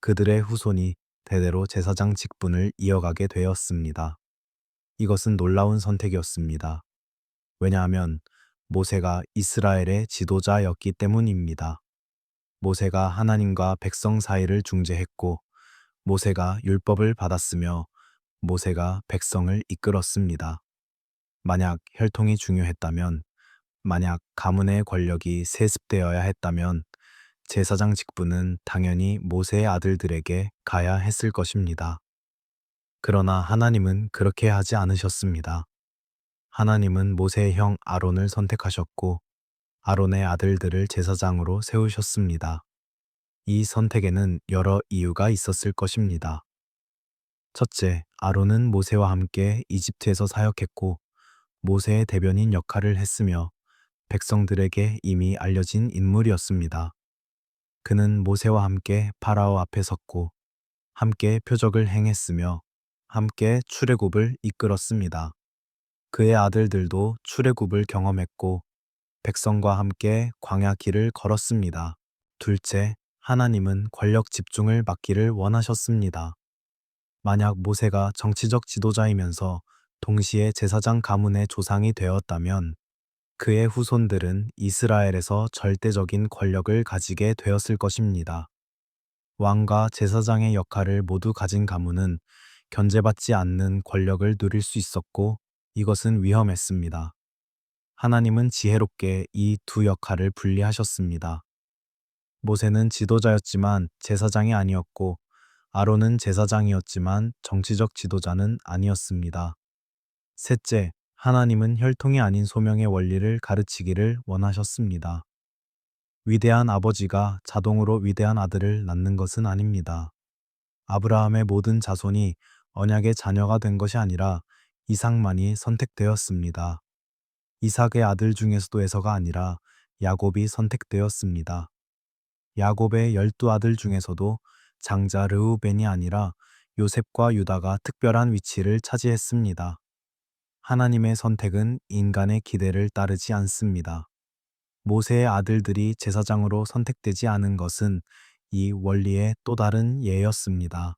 그들의 후손이 대대로 제사장 직분을 이어가게 되었습니다. 이것은 놀라운 선택이었습니다. 왜냐하면 모세가 이스라엘의 지도자였기 때문입니다. 모세가 하나님과 백성 사이를 중재했고 모세가 율법을 받았으며 모세가 백성을 이끌었습니다. 만약 혈통이 중요했다면, 만약 가문의 권력이 세습되어야 했다면 제사장 직분은 당연히 모세의 아들들에게 가야 했을 것입니다. 그러나 하나님은 그렇게 하지 않으셨습니다. 하나님은 모세의 형 아론을 선택하셨고 아론의 아들들을 제사장으로 세우셨습니다. 이 선택에는 여러 이유가 있었을 것입니다. 첫째, 아론은 모세와 함께 이집트에서 사역했고 모세의 대변인 역할을 했으며 백성들에게 이미 알려진 인물이었습니다. 그는 모세와 함께 파라오 앞에 섰고 함께 표적을 행했으며 함께 출애굽을 이끌었습니다. 그의 아들들도 출애굽을 경험했고 백성과 함께 광야 길을 걸었습니다. 둘째, 하나님은 권력 집중을 막기를 원하셨습니다. 만약 모세가 정치적 지도자이면서 동시에 제사장 가문의 조상이 되었다면 그의 후손들은 이스라엘에서 절대적인 권력을 가지게 되었을 것입니다. 왕과 제사장의 역할을 모두 가진 가문은 견제받지 않는 권력을 누릴 수 있었고 이것은 위험했습니다. 하나님은 지혜롭게 이 두 역할을 분리하셨습니다. 모세는 지도자였지만 제사장이 아니었고 아론은 제사장이었지만 정치적 지도자는 아니었습니다. 셋째, 하나님은 혈통이 아닌 소명의 원리를 가르치기를 원하셨습니다. 위대한 아버지가 자동으로 위대한 아들을 낳는 것은 아닙니다. 아브라함의 모든 자손이 언약의 자녀가 된 것이 아니라 이삭만이 선택되었습니다. 이삭의 아들 중에서도 에서가 아니라 야곱이 선택되었습니다. 야곱의 12아들 중에서도 장자 르우벤이 아니라 요셉과 유다가 특별한 위치를 차지했습니다. 하나님의 선택은 인간의 기대를 따르지 않습니다. 모세의 아들들이 제사장으로 선택되지 않은 것은 이 원리의 또 다른 예였습니다.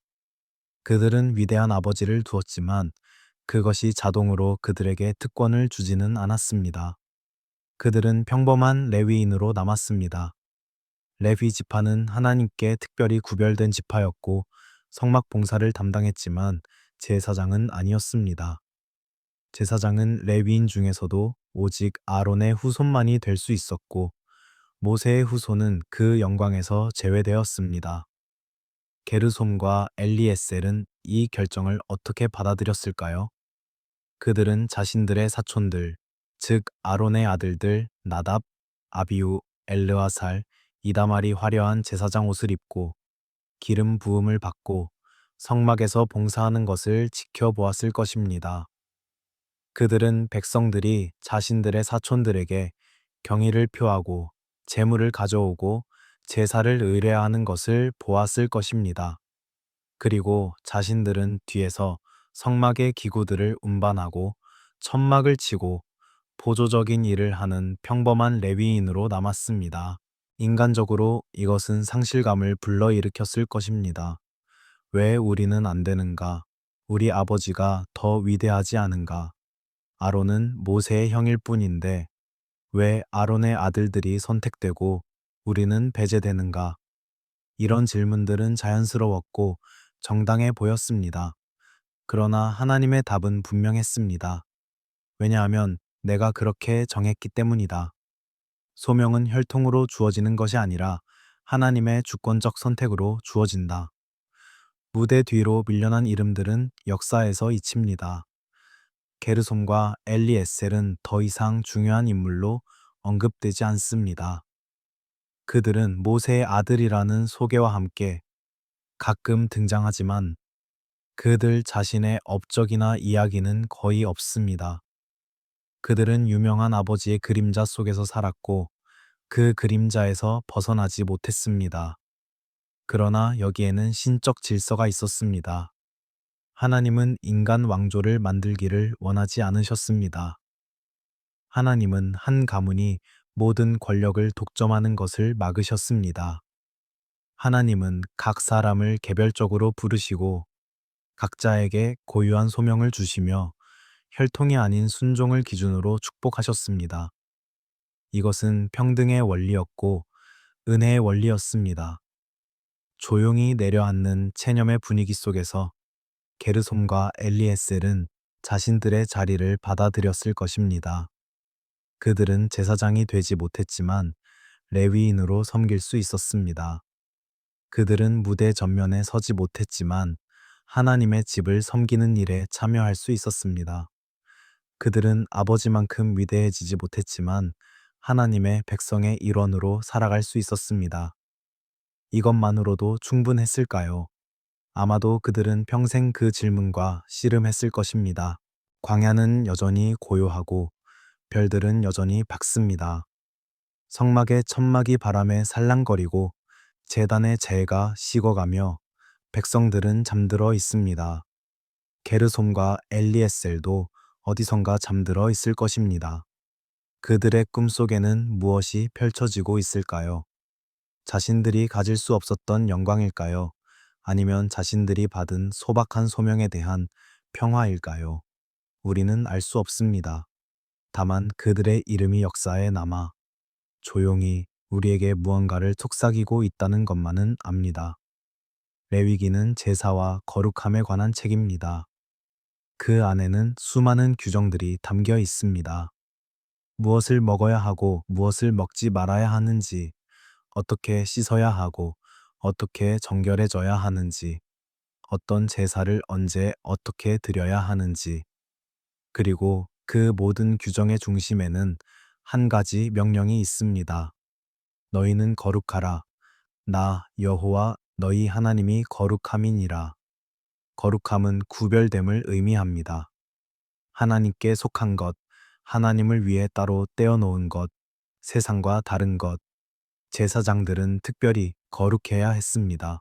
그들은 위대한 아버지를 두었지만 그것이 자동으로 그들에게 특권을 주지는 않았습니다. 그들은 평범한 레위인으로 남았습니다. 레위 지파는 하나님께 특별히 구별된 지파였고 성막 봉사를 담당했지만 제사장은 아니었습니다. 제사장은 레위인 중에서도 오직 아론의 후손만이 될 수 있었고 모세의 후손은 그 영광에서 제외되었습니다. 게르솜과 엘리에셀은 이 결정을 어떻게 받아들였을까요? 그들은 자신들의 사촌들, 즉 아론의 아들들 나답, 아비우, 엘르아살, 이다말이 화려한 제사장 옷을 입고 기름 부음을 받고 성막에서 봉사하는 것을 지켜보았을 것입니다. 그들은 백성들이 자신들의 사촌들에게 경의를 표하고 제물을 가져오고 제사를 의뢰하는 것을 보았을 것입니다. 그리고 자신들은 뒤에서 성막의 기구들을 운반하고 천막을 치고 보조적인 일을 하는 평범한 레위인으로 남았습니다. 인간적으로 이것은 상실감을 불러일으켰을 것입니다. 왜 우리는 안 되는가? 우리 아버지가 더 위대하지 않은가? 아론은 모세의 형일 뿐인데 왜 아론의 아들들이 선택되고 우리는 배제되는가? 이런 질문들은 자연스러웠고 정당해 보였습니다. 그러나 하나님의 답은 분명했습니다. 왜냐하면 내가 그렇게 정했기 때문이다. 소명은 혈통으로 주어지는 것이 아니라 하나님의 주권적 선택으로 주어진다. 무대 뒤로 밀려난 이름들은 역사에서 잊힙니다. 게르솜과 엘리에셀은 더 이상 중요한 인물로 언급되지 않습니다. 그들은 모세의 아들이라는 소개와 함께 가끔 등장하지만 그들 자신의 업적이나 이야기는 거의 없습니다. 그들은 유명한 아버지의 그림자 속에서 살았고 그 그림자에서 벗어나지 못했습니다. 그러나 여기에는 신적 질서가 있었습니다. 하나님은 인간 왕조를 만들기를 원하지 않으셨습니다. 하나님은 한 가문이 모든 권력을 독점하는 것을 막으셨습니다. 하나님은 각 사람을 개별적으로 부르시고 각자에게 고유한 소명을 주시며 혈통이 아닌 순종을 기준으로 축복하셨습니다. 이것은 평등의 원리였고 은혜의 원리였습니다. 조용히 내려앉는 체념의 분위기 속에서 게르솜과 엘리에셀은 자신들의 자리를 받아들였을 것입니다. 그들은 제사장이 되지 못했지만 레위인으로 섬길 수 있었습니다. 그들은 무대 전면에 서지 못했지만 하나님의 집을 섬기는 일에 참여할 수 있었습니다. 그들은 아버지만큼 위대해지지 못했지만 하나님의 백성의 일원으로 살아갈 수 있었습니다. 이것만으로도 충분했을까요? 아마도 그들은 평생 그 질문과 씨름했을 것입니다. 광야는 여전히 고요하고 별들은 여전히 밝습니다. 성막의 천막이 바람에 살랑거리고 제단의 재가 식어가며 백성들은 잠들어 있습니다. 게르솜과 엘리에셀도 어디선가 잠들어 있을 것입니다. 그들의 꿈속에는 무엇이 펼쳐지고 있을까요? 자신들이 가질 수 없었던 영광일까요? 아니면 자신들이 받은 소박한 소명에 대한 평화일까요? 우리는 알 수 없습니다. 다만 그들의 이름이 역사에 남아 조용히 우리에게 무언가를 속삭이고 있다는 것만은 압니다. 레위기는 제사와 거룩함에 관한 책입니다. 그 안에는 수많은 규정들이 담겨 있습니다. 무엇을 먹어야 하고 무엇을 먹지 말아야 하는지, 어떻게 씻어야 하고 어떻게 정결해져야 하는지, 어떤 제사를 언제 어떻게 드려야 하는지, 그리고 그 모든 규정의 중심에는 한 가지 명령이 있습니다. 너희는 거룩하라. 나 여호와 너희 하나님이 거룩함이니라. 거룩함은 구별됨을 의미합니다. 하나님께 속한 것, 하나님을 위해 따로 떼어놓은 것, 세상과 다른 것, 제사장들은 특별히 거룩해야 했습니다.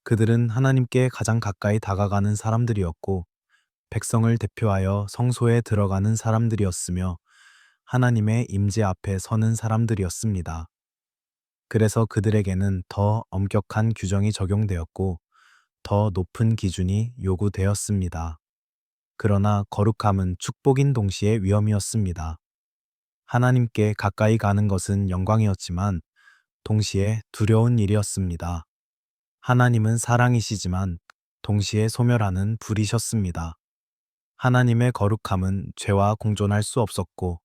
그들은 하나님께 가장 가까이 다가가는 사람들이었고, 백성을 대표하여 성소에 들어가는 사람들이었으며, 하나님의 임재 앞에 서는 사람들이었습니다. 그래서 그들에게는 더 엄격한 규정이 적용되었고, 더 높은 기준이 요구되었습니다. 그러나 거룩함은 축복인 동시에 위험이었습니다. 하나님께 가까이 가는 것은 영광이었지만 동시에 두려운 일이었습니다. 하나님은 사랑이시지만 동시에 소멸하는 불이셨습니다. 하나님의 거룩함은 죄와 공존할 수 없었고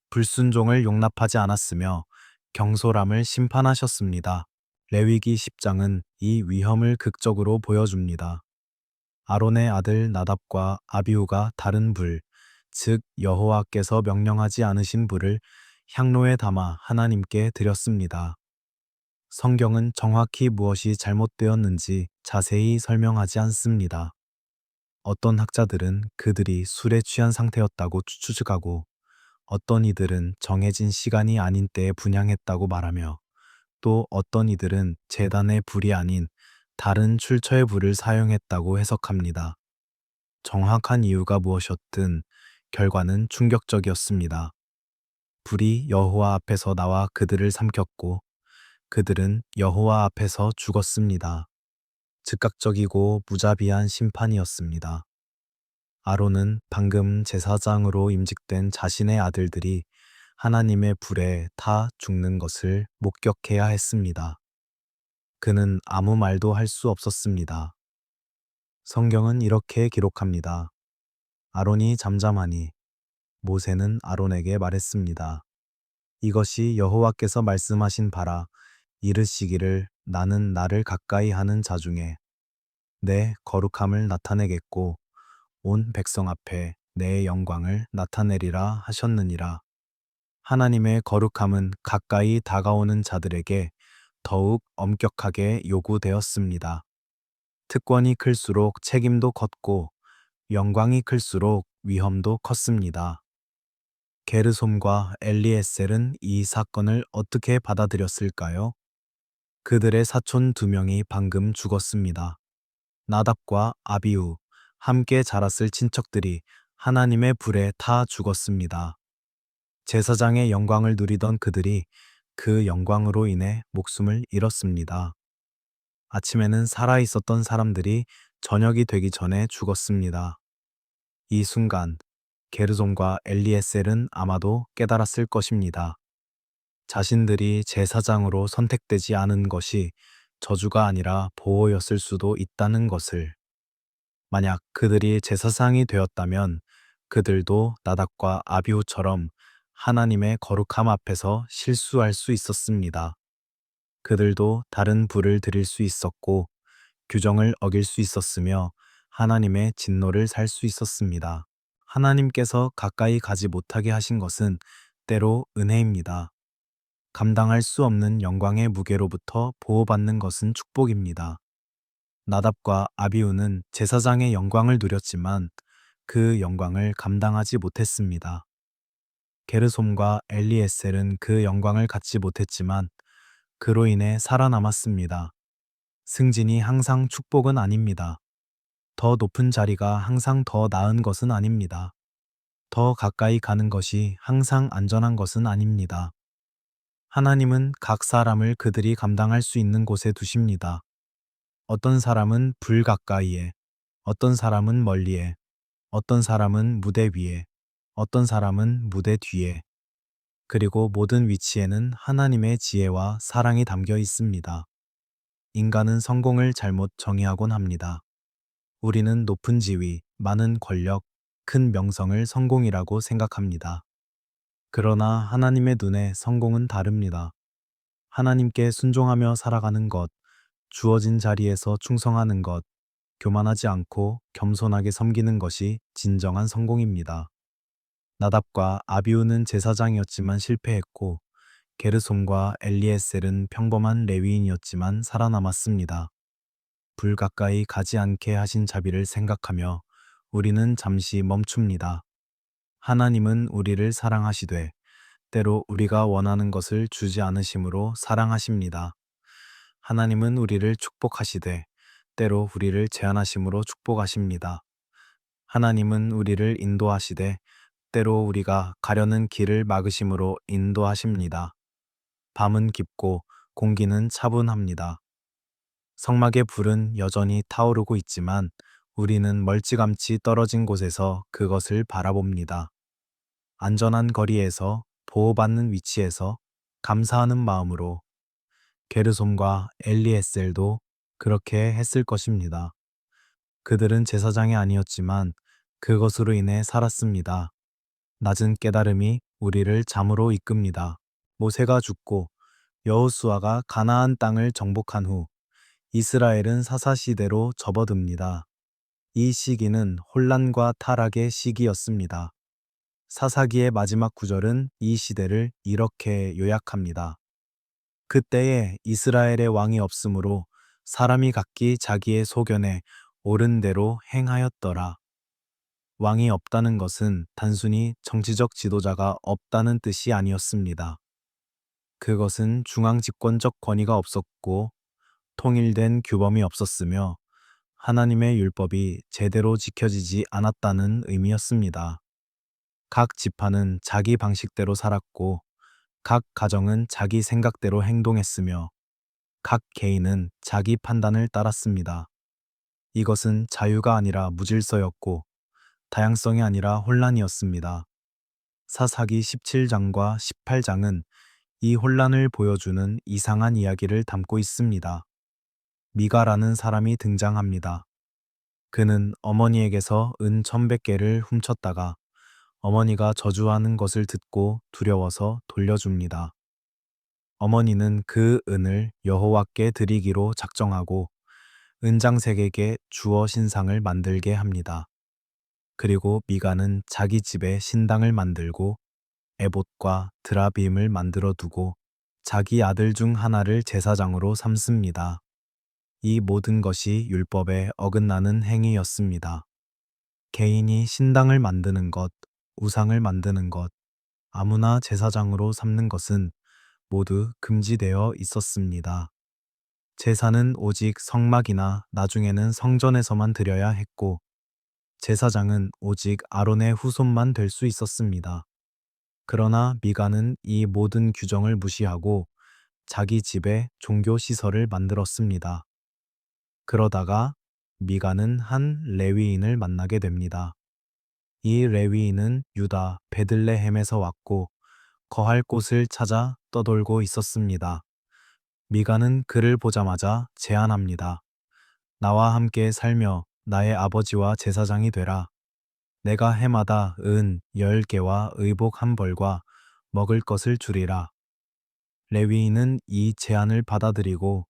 불순종을 용납하지 않았으며 경솔함을 심판하셨습니다. 레위기 10장은 이 위험을 극적으로 보여줍니다. 아론의 아들 나답과 아비후가 다른 불, 즉 여호와께서 명령하지 않으신 불을 향로에 담아 하나님께 드렸습니다. 성경은 정확히 무엇이 잘못되었는지 자세히 설명하지 않습니다. 어떤 학자들은 그들이 술에 취한 상태였다고 추측하고 어떤 이들은 정해진 시간이 아닌 때에 분향했다고 말하며 또 어떤 이들은 제단의 불이 아닌 다른 출처의 불을 사용했다고 해석합니다. 정확한 이유가 무엇이었든 결과는 충격적이었습니다. 불이 여호와 앞에서 나와 그들을 삼켰고 그들은 여호와 앞에서 죽었습니다. 즉각적이고 무자비한 심판이었습니다. 아론은 방금 제사장으로 임직된 자신의 아들들이 하나님의 불에 타 죽는 것을 목격해야 했습니다. 그는 아무 말도 할 수 없었습니다. 성경은 이렇게 기록합니다. 아론이 잠잠하니 모세는 아론에게 말했습니다. 이것이 여호와께서 말씀하신 바라 이르시기를 나는 나를 가까이 하는 자 중에 내 거룩함을 나타내겠고 온 백성 앞에 내 영광을 나타내리라 하셨느니라. 하나님의 거룩함은 가까이 다가오는 자들에게 더욱 엄격하게 요구되었습니다. 특권이 클수록 책임도 컸고 영광이 클수록 위험도 컸습니다. 게르솜과 엘리에셀은 이 사건을 어떻게 받아들였을까요? 그들의 사촌 2명이 방금 죽었습니다. 나답과 아비후, 함께 자랐을 친척들이 하나님의 불에 타 죽었습니다. 제사장의 영광을 누리던 그들이 그 영광으로 인해 목숨을 잃었습니다. 아침에는 살아 있었던 사람들이 저녁이 되기 전에 죽었습니다. 이 순간 게르솜과 엘리에셀은 아마도 깨달았을 것입니다. 자신들이 제사장으로 선택되지 않은 것이 저주가 아니라 보호였을 수도 있다는 것을. 만약 그들이 제사장이 되었다면 그들도 나답과 아비후처럼 하나님의 거룩함 앞에서 실수할 수 있었습니다. 그들도 다른 불을 드릴 수 있었고 규정을 어길 수 있었으며 하나님의 진노를 살 수 있었습니다. 하나님께서 가까이 가지 못하게 하신 것은 때로 은혜입니다. 감당할 수 없는 영광의 무게로부터 보호받는 것은 축복입니다. 나답과 아비후는 제사장의 영광을 누렸지만 그 영광을 감당하지 못했습니다. 게르솜과 엘리에셀은 그 영광을 갖지 못했지만 그로 인해 살아남았습니다. 승진이 항상 축복은 아닙니다. 더 높은 자리가 항상 더 나은 것은 아닙니다. 더 가까이 가는 것이 항상 안전한 것은 아닙니다. 하나님은 각 사람을 그들이 감당할 수 있는 곳에 두십니다. 어떤 사람은 불 가까이에, 어떤 사람은 멀리에, 어떤 사람은 무대 위에, 어떤 사람은 무대 뒤에, 그리고 모든 위치에는 하나님의 지혜와 사랑이 담겨 있습니다. 인간은 성공을 잘못 정의하곤 합니다. 우리는 높은 지위, 많은 권력, 큰 명성을 성공이라고 생각합니다. 그러나 하나님의 눈에 성공은 다릅니다. 하나님께 순종하며 살아가는 것, 주어진 자리에서 충성하는 것, 교만하지 않고 겸손하게 섬기는 것이 진정한 성공입니다. 나답과 아비후는 제사장이었지만 실패했고 게르솜과 엘리에셀은 평범한 레위인이었지만 살아남았습니다. 불 가까이 가지 않게 하신 자비를 생각하며 우리는 잠시 멈춥니다. 하나님은 우리를 사랑하시되 때로 우리가 원하는 것을 주지 않으심으로 사랑하십니다. 하나님은 우리를 축복하시되 때로 우리를 제한하심으로 축복하십니다. 하나님은 우리를 인도하시되 때로 우리가 가려는 길을 막으심으로 인도하십니다. 밤은 깊고 공기는 차분합니다. 성막의 불은 여전히 타오르고 있지만 우리는 멀찌감치 떨어진 곳에서 그것을 바라봅니다. 안전한 거리에서 보호받는 위치에서 감사하는 마음으로 게르솜과 엘리에셀도 그렇게 했을 것입니다. 그들은 제사장이 아니었지만 그것으로 인해 살았습니다. 낮은 깨달음이 우리를 잠으로 이끕니다. 모세가 죽고 여호수아가 가나안 땅을 정복한 후 이스라엘은 사사시대로 접어듭니다. 이 시기는 혼란과 타락의 시기였습니다. 사사기의 마지막 구절은 이 시대를 이렇게 요약합니다. 그때에 이스라엘의 왕이 없으므로 사람이 각기 자기의 소견에 옳은 대로 행하였더라. 왕이 없다는 것은 단순히 정치적 지도자가 없다는 뜻이 아니었습니다. 그것은 중앙 집권적 권위가 없었고 통일된 규범이 없었으며 하나님의 율법이 제대로 지켜지지 않았다는 의미였습니다. 각 지파는 자기 방식대로 살았고 각 가정은 자기 생각대로 행동했으며 각 개인은 자기 판단을 따랐습니다. 이것은 자유가 아니라 무질서였고 다양성이 아니라 혼란이었습니다. 사사기 17장과 18장은 이 혼란을 보여주는 이상한 이야기를 담고 있습니다. 미가라는 사람이 등장합니다. 그는 어머니에게서 은 1,100개를 훔쳤다가 어머니가 저주하는 것을 듣고 두려워서 돌려줍니다. 어머니는 그 은을 여호와께 드리기로 작정하고 은장색에게 주어 신상을 만들게 합니다. 그리고 미가는 자기 집에 신당을 만들고 에봇과 드라빔을 만들어 두고 자기 아들 중 하나를 제사장으로 삼습니다. 이 모든 것이 율법에 어긋나는 행위였습니다. 개인이 신당을 만드는 것, 우상을 만드는 것, 아무나 제사장으로 삼는 것은 모두 금지되어 있었습니다. 제사는 오직 성막이나 나중에는 성전에서만 드려야 했고, 제사장은 오직 아론의 후손만 될 수 있었습니다. 그러나 미가는 이 모든 규정을 무시하고 자기 집에 종교 시설을 만들었습니다. 그러다가 미가는 한 레위인을 만나게 됩니다. 이 레위인은 유다 베들레헴에서 왔고 거할 곳을 찾아 떠돌고 있었습니다. 미가는 그를 보자마자 제안합니다. 나와 함께 살며 나의 아버지와 제사장이 되라. 내가 해마다 은 10개와 의복 한 벌과 먹을 것을 주리라. 레위인은 이 제안을 받아들이고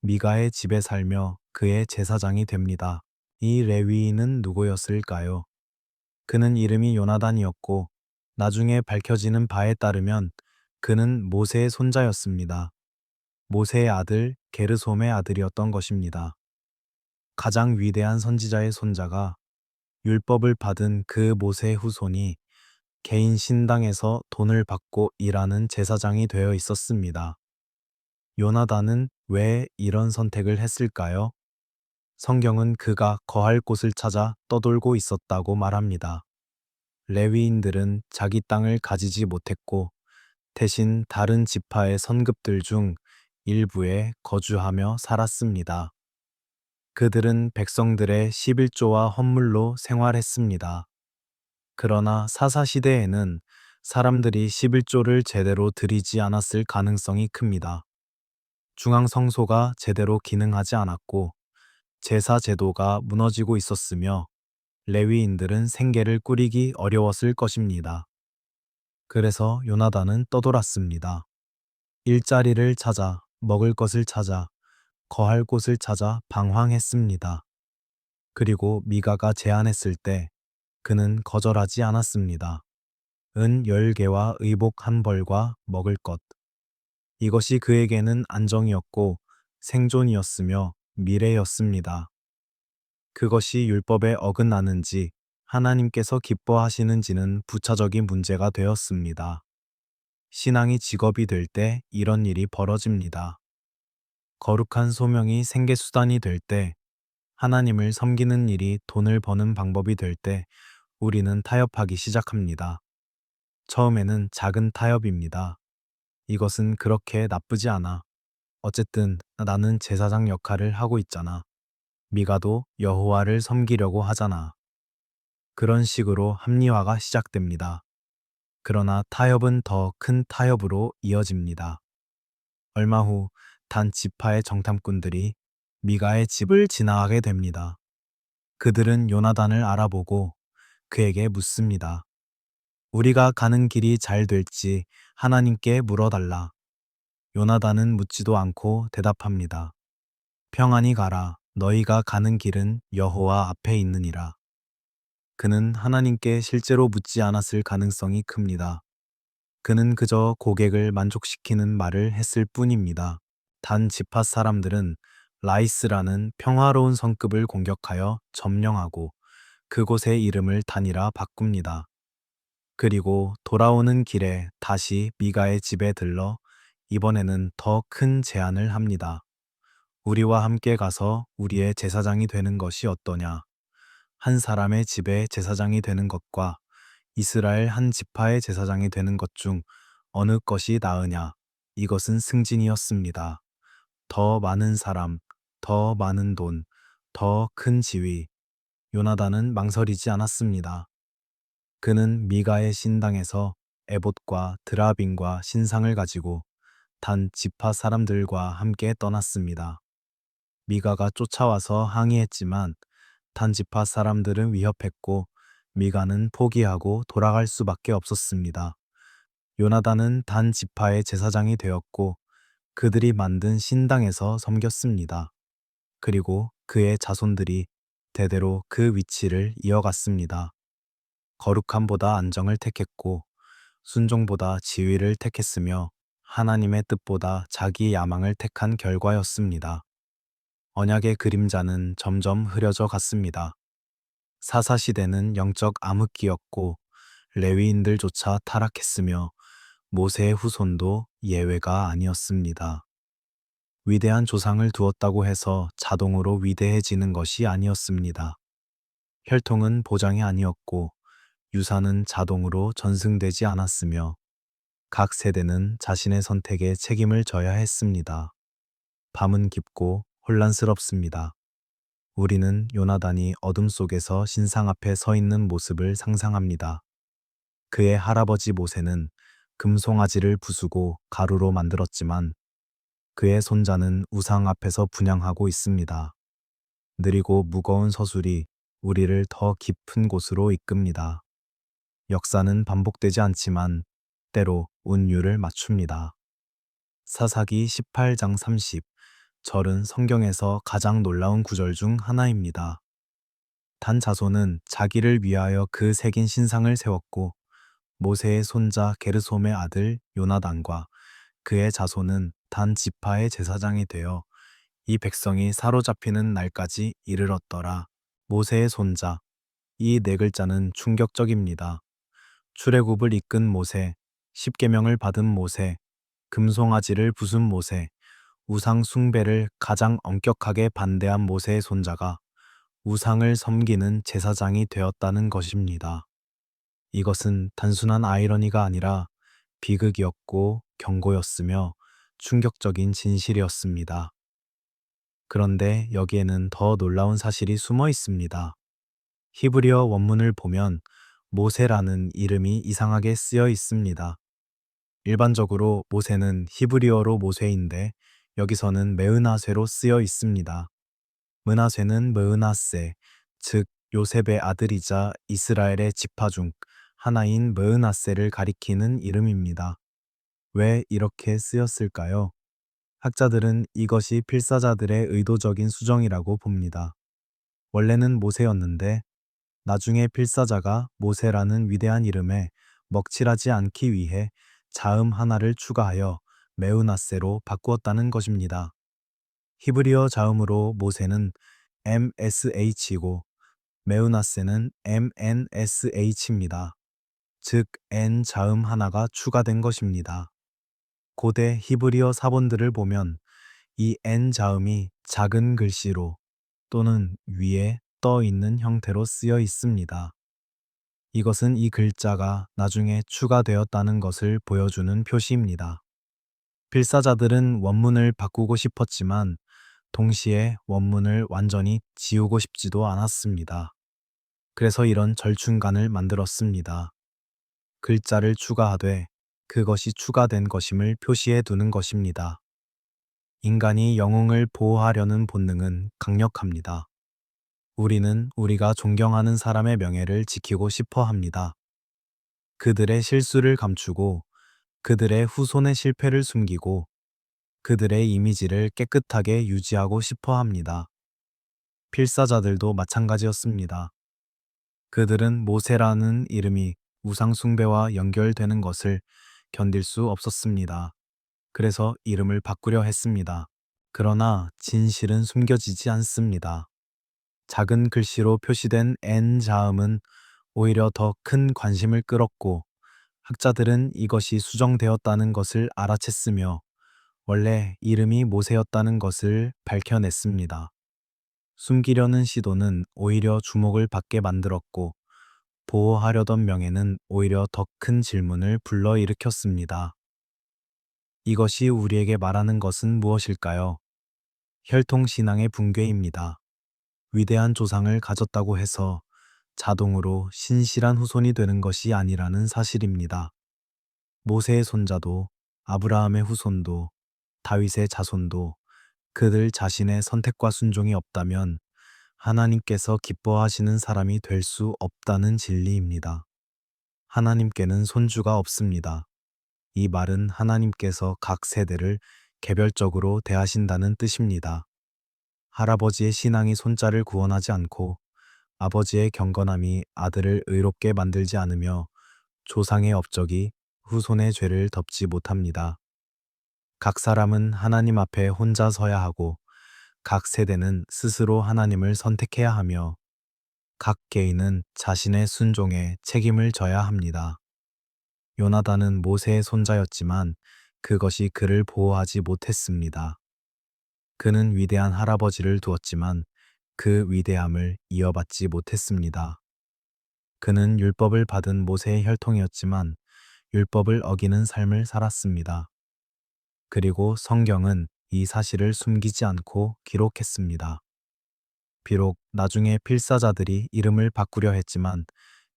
미가의 집에 살며 그의 제사장이 됩니다. 이 레위인은 누구였을까요? 그는 이름이 요나단이었고 나중에 밝혀지는 바에 따르면 그는 모세의 손자였습니다. 모세의 아들 게르솜의 아들이었던 것입니다. 가장 위대한 선지자의 손자가 율법을 받은 그 모세의 후손이 개인 신당에서 돈을 받고 일하는 제사장이 되어 있었습니다. 요나단은 왜 이런 선택을 했을까요? 성경은 그가 거할 곳을 찾아 떠돌고 있었다고 말합니다. 레위인들은 자기 땅을 가지지 못했고 대신 다른 지파의 선급들 중 일부에 거주하며 살았습니다. 그들은 백성들의 11조와 헌물로 생활했습니다. 그러나 사사시대에는 사람들이 11조를 제대로 드리지 않았을 가능성이 큽니다. 중앙성소가 제대로 기능하지 않았고 제사 제도가 무너지고 있었으며 레위인들은 생계를 꾸리기 어려웠을 것입니다. 그래서 요나단은 떠돌았습니다. 일자리를 찾아, 먹을 것을 찾아, 거할 곳을 찾아 방황했습니다. 그리고 미가가 제안했을 때 그는 거절하지 않았습니다. 은 10개와 의복 한 벌과 먹을 것. 이것이 그에게는 안정이었고 생존이었으며 미래였습니다. 그것이 율법에 어긋나는지 하나님께서 기뻐하시는지는 부차적인 문제가 되었습니다. 신앙이 직업이 될 때 이런 일이 벌어집니다. 거룩한 소명이 생계수단이 될 때, 하나님을 섬기는 일이 돈을 버는 방법이 될 때 우리는 타협하기 시작합니다. 처음에는 작은 타협입니다. 이것은 그렇게 나쁘지 않아. 어쨌든 나는 제사장 역할을 하고 있잖아. 미가도 여호와를 섬기려고 하잖아. 그런 식으로 합리화가 시작됩니다. 그러나 타협은 더 큰 타협으로 이어집니다. 얼마 후 단 지파의 정탐꾼들이 미가의 집을 지나가게 됩니다. 그들은 요나단을 알아보고 그에게 묻습니다. 우리가 가는 길이 잘 될지 하나님께 물어달라. 요나단은 묻지도 않고 대답합니다. 평안히 가라. 너희가 가는 길은 여호와 앞에 있느니라. 그는 하나님께 실제로 묻지 않았을 가능성이 큽니다. 그는 그저 고객을 만족시키는 말을 했을 뿐입니다. 단 지파 사람들은 라이스라는 평화로운 성급을 공격하여 점령하고 그곳의 이름을 단이라 바꿉니다. 그리고 돌아오는 길에 다시 미가의 집에 들러 이번에는 더 큰 제안을 합니다. 우리와 함께 가서 우리의 제사장이 되는 것이 어떠냐? 한 사람의 집에 제사장이 되는 것과 이스라엘 한 지파의 제사장이 되는 것 중 어느 것이 나으냐? 이것은 승진이었습니다. 더 많은 사람, 더 많은 돈, 더 큰 지위. 요나단은 망설이지 않았습니다. 그는 미가의 신당에서 에봇과 드라빈과 신상을 가지고 단 지파 사람들과 함께 떠났습니다. 미가가 쫓아와서 항의했지만 단 지파 사람들은 위협했고 미가는 포기하고 돌아갈 수밖에 없었습니다. 요나단은 단 지파의 제사장이 되었고 그들이 만든 신당에서 섬겼습니다. 그리고 그의 자손들이 대대로 그 위치를 이어갔습니다. 거룩함보다 안정을 택했고 순종보다 지위를 택했으며 하나님의 뜻보다 자기 야망을 택한 결과였습니다. 언약의 그림자는 점점 흐려져 갔습니다. 사사시대는 영적 암흑기였고 레위인들조차 타락했으며 모세의 후손도 예외가 아니었습니다. 위대한 조상을 두었다고 해서 자동으로 위대해지는 것이 아니었습니다. 혈통은 보장이 아니었고 유산은 자동으로 전승되지 않았으며 각 세대는 자신의 선택에 책임을 져야 했습니다. 밤은 깊고 혼란스럽습니다. 우리는 요나단이 어둠 속에서 신상 앞에 서 있는 모습을 상상합니다. 그의 할아버지 모세는 금송아지를 부수고 가루로 만들었지만 그의 손자는 우상 앞에서 분향하고 있습니다. 느리고 무거운 서술이 우리를 더 깊은 곳으로 이끕니다. 역사는 반복되지 않지만 때로 운율을 맞춥니다. 사사기 18장 30 절은 성경에서 가장 놀라운 구절 중 하나입니다. 단 자손은 자기를 위하여 그 새긴 신상을 세웠고 모세의 손자 게르솜의 아들 요나단과 그의 자손은 단 지파의 제사장이 되어 이 백성이 사로잡히는 날까지 이르렀더라. 모세의 손자. 이 네 글자는 충격적입니다. 출애굽을 이끈 모세, 십계명을 받은 모세, 금송아지를 부순 모세, 우상 숭배를 가장 엄격하게 반대한 모세의 손자가 우상을 섬기는 제사장이 되었다는 것입니다. 이것은 단순한 아이러니가 아니라 비극이었고 경고였으며 충격적인 진실이었습니다. 그런데 여기에는 더 놀라운 사실이 숨어 있습니다. 히브리어 원문을 보면 모세라는 이름이 이상하게 쓰여 있습니다. 일반적으로 모세는 히브리어로 모세인데 여기서는 메으나세로 쓰여 있습니다. 므나세는 므으나세, 즉 요셉의 아들이자 이스라엘의 지파 중 하나인 므으나세를 가리키는 이름입니다. 왜 이렇게 쓰였을까요? 학자들은 이것이 필사자들의 의도적인 수정이라고 봅니다. 원래는 모세였는데 나중에 필사자가 모세라는 위대한 이름에 먹칠하지 않기 위해 자음 하나를 추가하여 메우나세로 바꾸었다는 것입니다. 히브리어 자음으로 모세는 MSH이고 메우나세는 MNSH입니다. 즉 N 자음 하나가 추가된 것입니다. 고대 히브리어 사본들을 보면 이 N 자음이 작은 글씨로 또는 위에 떠 있는 형태로 쓰여 있습니다. 이것은 이 글자가 나중에 추가되었다는 것을 보여주는 표시입니다. 필사자들은 원문을 바꾸고 싶었지만 동시에 원문을 완전히 지우고 싶지도 않았습니다. 그래서 이런 절충간을 만들었습니다. 글자를 추가하되 그것이 추가된 것임을 표시해 두는 것입니다. 인간이 영웅을 보호하려는 본능은 강력합니다. 우리는 우리가 존경하는 사람의 명예를 지키고 싶어 합니다. 그들의 실수를 감추고 그들의 후손의 실패를 숨기고 그들의 이미지를 깨끗하게 유지하고 싶어 합니다. 필사자들도 마찬가지였습니다. 그들은 모세라는 이름이 우상숭배와 연결되는 것을 견딜 수 없었습니다. 그래서 이름을 바꾸려 했습니다. 그러나 진실은 숨겨지지 않습니다. 작은 글씨로 표시된 N 자음은 오히려 더 큰 관심을 끌었고 학자들은 이것이 수정되었다는 것을 알아챘으며 원래 이름이 모세였다는 것을 밝혀냈습니다. 숨기려는 시도는 오히려 주목을 받게 만들었고 보호하려던 명예는 오히려 더 큰 질문을 불러일으켰습니다. 이것이 우리에게 말하는 것은 무엇일까요? 혈통신앙의 붕괴입니다. 위대한 조상을 가졌다고 해서 자동으로 신실한 후손이 되는 것이 아니라는 사실입니다. 모세의 손자도 아브라함의 후손도 다윗의 자손도 그들 자신의 선택과 순종이 없다면 하나님께서 기뻐하시는 사람이 될 수 없다는 진리입니다. 하나님께는 손주가 없습니다. 이 말은 하나님께서 각 세대를 개별적으로 대하신다는 뜻입니다. 할아버지의 신앙이 손자를 구원하지 않고 아버지의 경건함이 아들을 의롭게 만들지 않으며 조상의 업적이 후손의 죄를 덮지 못합니다. 각 사람은 하나님 앞에 혼자 서야 하고 각 세대는 스스로 하나님을 선택해야 하며 각 개인은 자신의 순종에 책임을 져야 합니다. 요나단은 모세의 손자였지만 그것이 그를 보호하지 못했습니다. 그는 위대한 할아버지를 두었지만 그 위대함을 이어받지 못했습니다. 그는 율법을 받은 모세의 혈통이었지만 율법을 어기는 삶을 살았습니다. 그리고 성경은 이 사실을 숨기지 않고 기록했습니다. 비록 나중에 필사자들이 이름을 바꾸려 했지만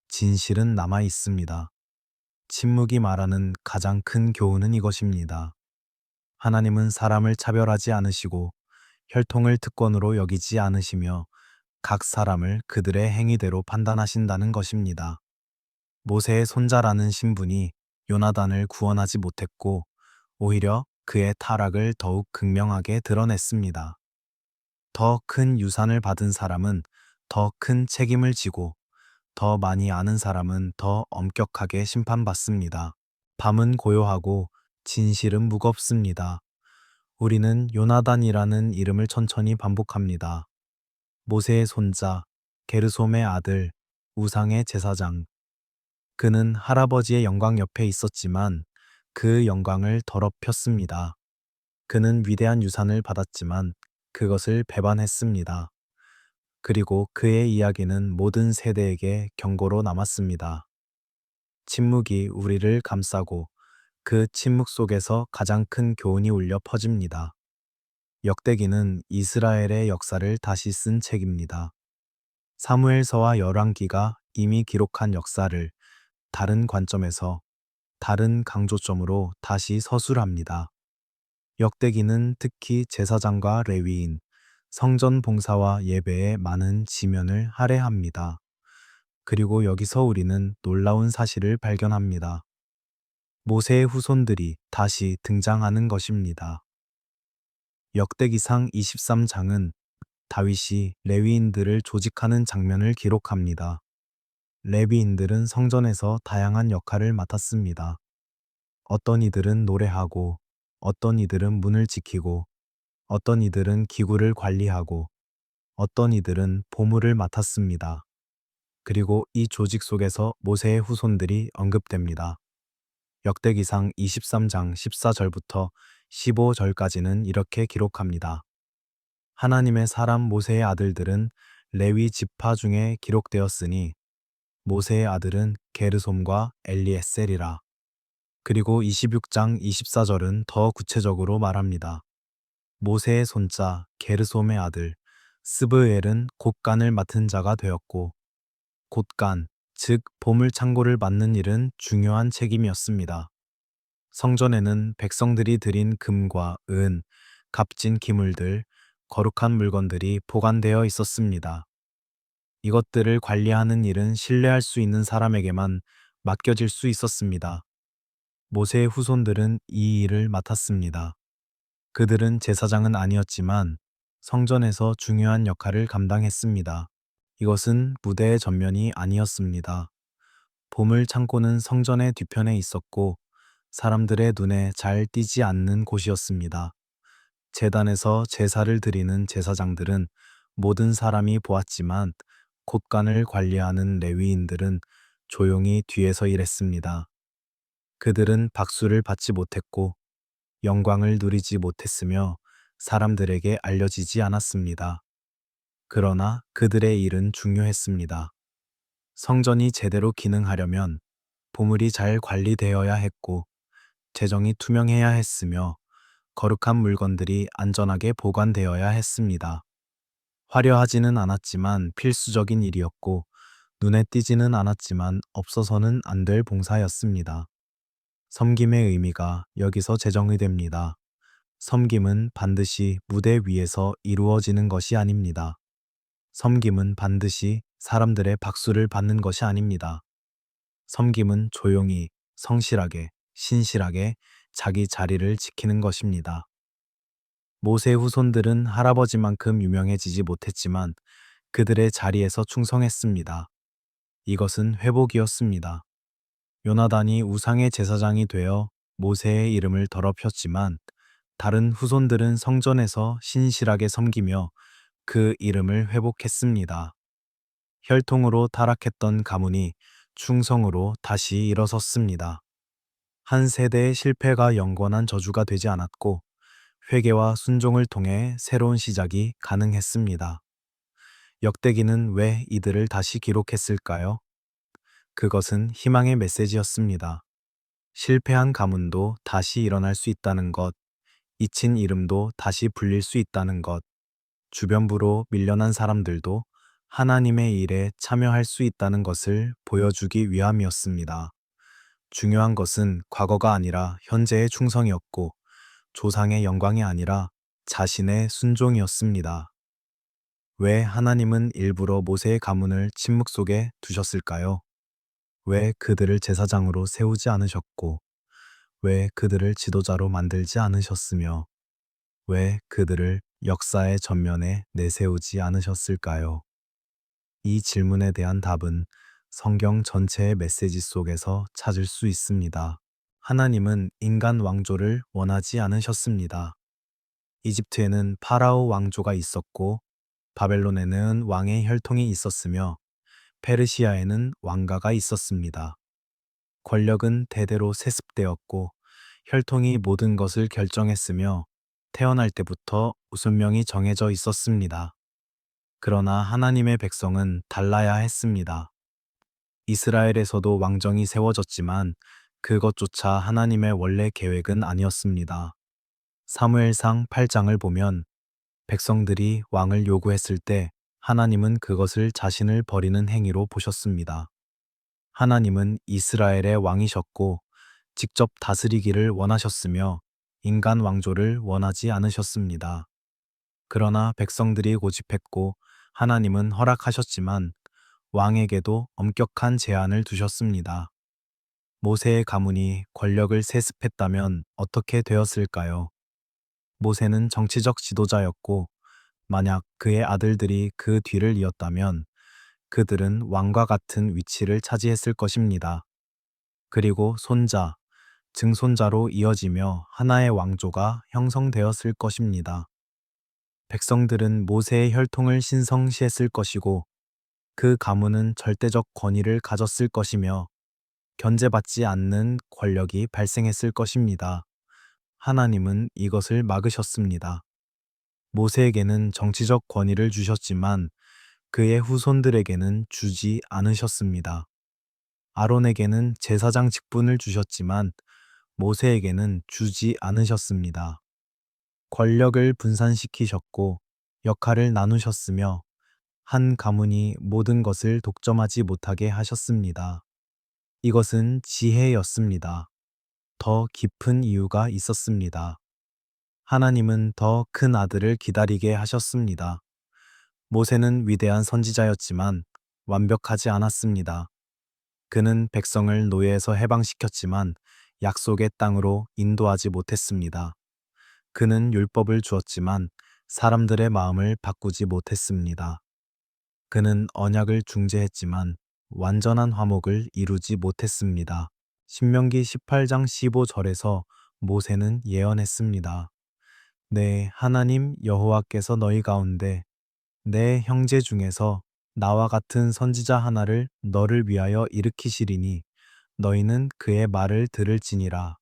진실은 남아 있습니다. 침묵이 말하는 가장 큰 교훈은 이것입니다. 하나님은 사람을 차별하지 않으시고 혈통을 특권으로 여기지 않으시며 각 사람을 그들의 행위대로 판단하신다는 것입니다. 모세의 손자라는 신분이 요나단을 구원하지 못했고 오히려 그의 타락을 더욱 극명하게 드러냈습니다. 더 큰 유산을 받은 사람은 더 큰 책임을 지고 더 많이 아는 사람은 더 엄격하게 심판받습니다. 밤은 고요하고 진실은 무겁습니다. 우리는 요나단이라는 이름을 천천히 반복합니다. 모세의 손자, 게르솜의 아들, 우상의 제사장. 그는 할아버지의 영광 옆에 있었지만 그 영광을 더럽혔습니다. 그는 위대한 유산을 받았지만 그것을 배반했습니다. 그리고 그의 이야기는 모든 세대에게 경고로 남았습니다. 침묵이 우리를 감싸고 그 침묵 속에서 가장 큰 교훈이 울려 퍼집니다. 역대기는 이스라엘의 역사를 다시 쓴 책입니다. 사무엘서와 열왕기가 이미 기록한 역사를 다른 관점에서 다른 강조점으로 다시 서술합니다. 역대기는 특히 제사장과 레위인, 성전 봉사와 예배의 많은 지면을 할애합니다. 그리고 여기서 우리는 놀라운 사실을 발견합니다. 모세의 후손들이 다시 등장하는 것입니다. 역대기상 23장은 다윗이 레위인들을 조직하는 장면을 기록합니다. 레위인들은 성전에서 다양한 역할을 맡았습니다. 어떤 이들은 노래하고, 어떤 이들은 문을 지키고, 어떤 이들은 기구를 관리하고, 어떤 이들은 보물을 맡았습니다. 그리고 이 조직 속에서 모세의 후손들이 언급됩니다. 역대기상 23장 14절부터 15절까지는 이렇게 기록합니다. 하나님의 사람 모세의 아들들은 레위 지파 중에 기록되었으니 모세의 아들은 게르솜과 엘리에셀이라. 그리고 26장 24절은 더 구체적으로 말합니다. 모세의 손자 게르솜의 아들 스브엘은 곳간을 맡은 자가 되었고 곳간, 즉 보물 창고를 맡는 일은 중요한 책임이었습니다. 성전에는 백성들이 드린 금과 은, 값진 기물들, 거룩한 물건들이 보관되어 있었습니다. 이것들을 관리하는 일은 신뢰할 수 있는 사람에게만 맡겨질 수 있었습니다. 모세의 후손들은 이 일을 맡았습니다. 그들은 제사장은 아니었지만 성전에서 중요한 역할을 감당했습니다. 이것은 무대의 전면이 아니었습니다. 보물 창고는 성전의 뒤편에 있었고 사람들의 눈에 잘 띄지 않는 곳이었습니다. 제단에서 제사를 드리는 제사장들은 모든 사람이 보았지만 곳간을 관리하는 레위인들은 조용히 뒤에서 일했습니다. 그들은 박수를 받지 못했고 영광을 누리지 못했으며 사람들에게 알려지지 않았습니다. 그러나 그들의 일은 중요했습니다. 성전이 제대로 기능하려면 보물이 잘 관리되어야 했고 재정이 투명해야 했으며 거룩한 물건들이 안전하게 보관되어야 했습니다. 화려하지는 않았지만 필수적인 일이었고 눈에 띄지는 않았지만 없어서는 안 될 봉사였습니다. 섬김의 의미가 여기서 재정이 됩니다. 섬김은 반드시 무대 위에서 이루어지는 것이 아닙니다. 섬김은 반드시 사람들의 박수를 받는 것이 아닙니다. 섬김은 조용히, 성실하게, 신실하게 자기 자리를 지키는 것입니다. 모세의 후손들은 할아버지만큼 유명해지지 못했지만 그들의 자리에서 충성했습니다. 이것은 회복이었습니다. 요나단이 우상의 제사장이 되어 모세의 이름을 더럽혔지만 다른 후손들은 성전에서 신실하게 섬기며 그 이름을 회복했습니다. 혈통으로 타락했던 가문이 충성으로 다시 일어섰습니다. 한 세대의 실패가 영원한 저주가 되지 않았고 회개와 순종을 통해 새로운 시작이 가능했습니다. 역대기는 왜 이들을 다시 기록했을까요? 그것은 희망의 메시지였습니다. 실패한 가문도 다시 일어날 수 있다는 것, 잊힌 이름도 다시 불릴 수 있다는 것, 주변부로 밀려난 사람들도 하나님의 일에 참여할 수 있다는 것을 보여주기 위함이었습니다. 중요한 것은 과거가 아니라 현재의 충성이었고 조상의 영광이 아니라 자신의 순종이었습니다. 왜 하나님은 일부러 모세의 가문을 침묵 속에 두셨을까요? 왜 그들을 제사장으로 세우지 않으셨고, 왜 그들을 지도자로 만들지 않으셨으며, 왜 그들을 역사의 전면에 내세우지 않으셨을까요? 이 질문에 대한 답은 성경 전체의 메시지 속에서 찾을 수 있습니다. 하나님은 인간 왕조를 원하지 않으셨습니다. 이집트에는 파라오 왕조가 있었고, 바벨론에는 왕의 혈통이 있었으며, 페르시아에는 왕가가 있었습니다. 권력은 대대로 세습되었고, 혈통이 모든 것을 결정했으며, 태어날 때부터 웃음명이 정해져 있었습니다. 그러나 하나님의 백성은 달라야 했습니다. 이스라엘에서도 왕정이 세워졌지만 그것조차 하나님의 원래 계획은 아니었습니다. 사무엘상 8장을 보면 백성들이 왕을 요구했을 때 하나님은 그것을 자신을 버리는 행위로 보셨습니다. 하나님은 이스라엘의 왕이셨고 직접 다스리기를 원하셨으며 인간 왕조를 원하지 않으셨습니다. 그러나 백성들이 고집했고 하나님은 허락하셨지만 왕에게도 엄격한 제한을 두셨습니다. 모세의 가문이 권력을 세습했다면 어떻게 되었을까요? 모세는 정치적 지도자였고 만약 그의 아들들이 그 뒤를 이었다면 그들은 왕과 같은 위치를 차지했을 것입니다. 그리고 손자, 증손자로 이어지며 하나의 왕조가 형성되었을 것입니다. 백성들은 모세의 혈통을 신성시했을 것이고 그 가문은 절대적 권위를 가졌을 것이며 견제받지 않는 권력이 발생했을 것입니다. 하나님은 이것을 막으셨습니다. 모세에게는 정치적 권위를 주셨지만 그의 후손들에게는 주지 않으셨습니다. 아론에게는 제사장 직분을 주셨지만 모세에게는 주지 않으셨습니다. 권력을 분산시키셨고 역할을 나누셨으며 한 가문이 모든 것을 독점하지 못하게 하셨습니다. 이것은 지혜였습니다. 더 깊은 이유가 있었습니다. 하나님은 더 큰 아들을 기다리게 하셨습니다. 모세는 위대한 선지자였지만 완벽하지 않았습니다. 그는 백성을 노예에서 해방시켰지만 약속의 땅으로 인도하지 못했습니다. 그는 율법을 주었지만 사람들의 마음을 바꾸지 못했습니다. 그는 언약을 중재했지만 완전한 화목을 이루지 못했습니다. 신명기 18장 15절에서 모세는 예언했습니다. 네, 하나님 여호와께서 너희 가운데 내 형제 중에서 나와 같은 선지자 하나를 너를 위하여 일으키시리니 너희는 그의 말을 들을지니라.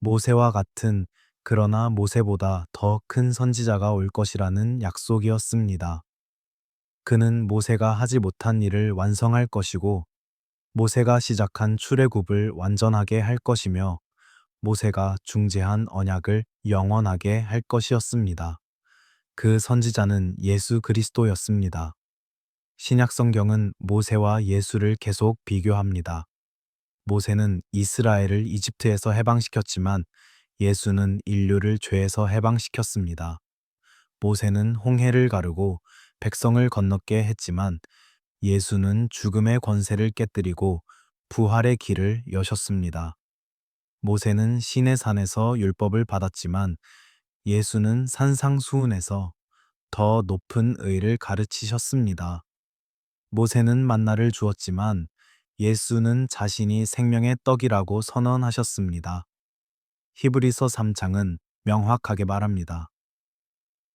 모세와 같은 그러나 모세보다 더 큰 선지자가 올 것이라는 약속이었습니다. 그는 모세가 하지 못한 일을 완성할 것이고 모세가 시작한 출애굽을 완전하게 할 것이며 모세가 중재한 언약을 영원하게 할 것이었습니다. 그 선지자는 예수 그리스도였습니다. 신약 성경은 모세와 예수를 계속 비교합니다. 모세는 이스라엘을 이집트에서 해방시켰지만 예수는 인류를 죄에서 해방시켰습니다. 모세는 홍해를 가르고 백성을 건너게 했지만 예수는 죽음의 권세를 깨뜨리고 부활의 길을 여셨습니다. 모세는 시내 산에서 율법을 받았지만 예수는 산상수훈에서 더 높은 의를 가르치셨습니다. 모세는 만나를 주었지만 예수는 자신이 생명의 떡이라고 선언하셨습니다. 히브리서 3장은 명확하게 말합니다.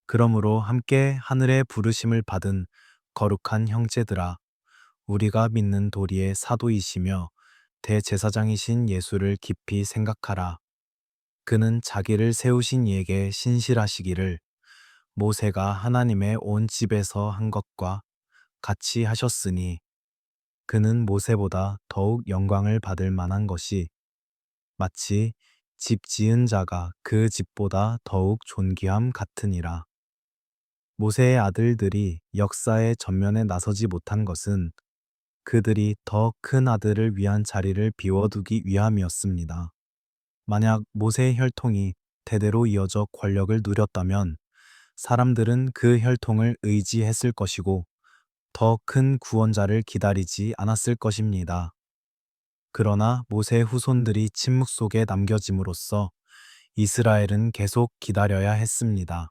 그러므로 함께 하늘의 부르심을 받은 거룩한 형제들아, 우리가 믿는 도리의 사도이시며 대제사장이신 예수를 깊이 생각하라. 그는 자기를 세우신 이에게 신실하시기를 모세가 하나님의 온 집에서 한 것과 같이 하셨으니 그는 모세보다 더욱 영광을 받을 만한 것이 마치 집 지은 자가 그 집보다 더욱 존귀함 같으니라. 모세의 아들들이 역사의 전면에 나서지 못한 것은 그들이 더 큰 아들을 위한 자리를 비워두기 위함이었습니다. 만약 모세의 혈통이 대대로 이어져 권력을 누렸다면 사람들은 그 혈통을 의지했을 것이고 더 큰 구원자를 기다리지 않았을 것입니다. 그러나 모세의 후손들이 침묵 속에 남겨짐으로써 이스라엘은 계속 기다려야 했습니다.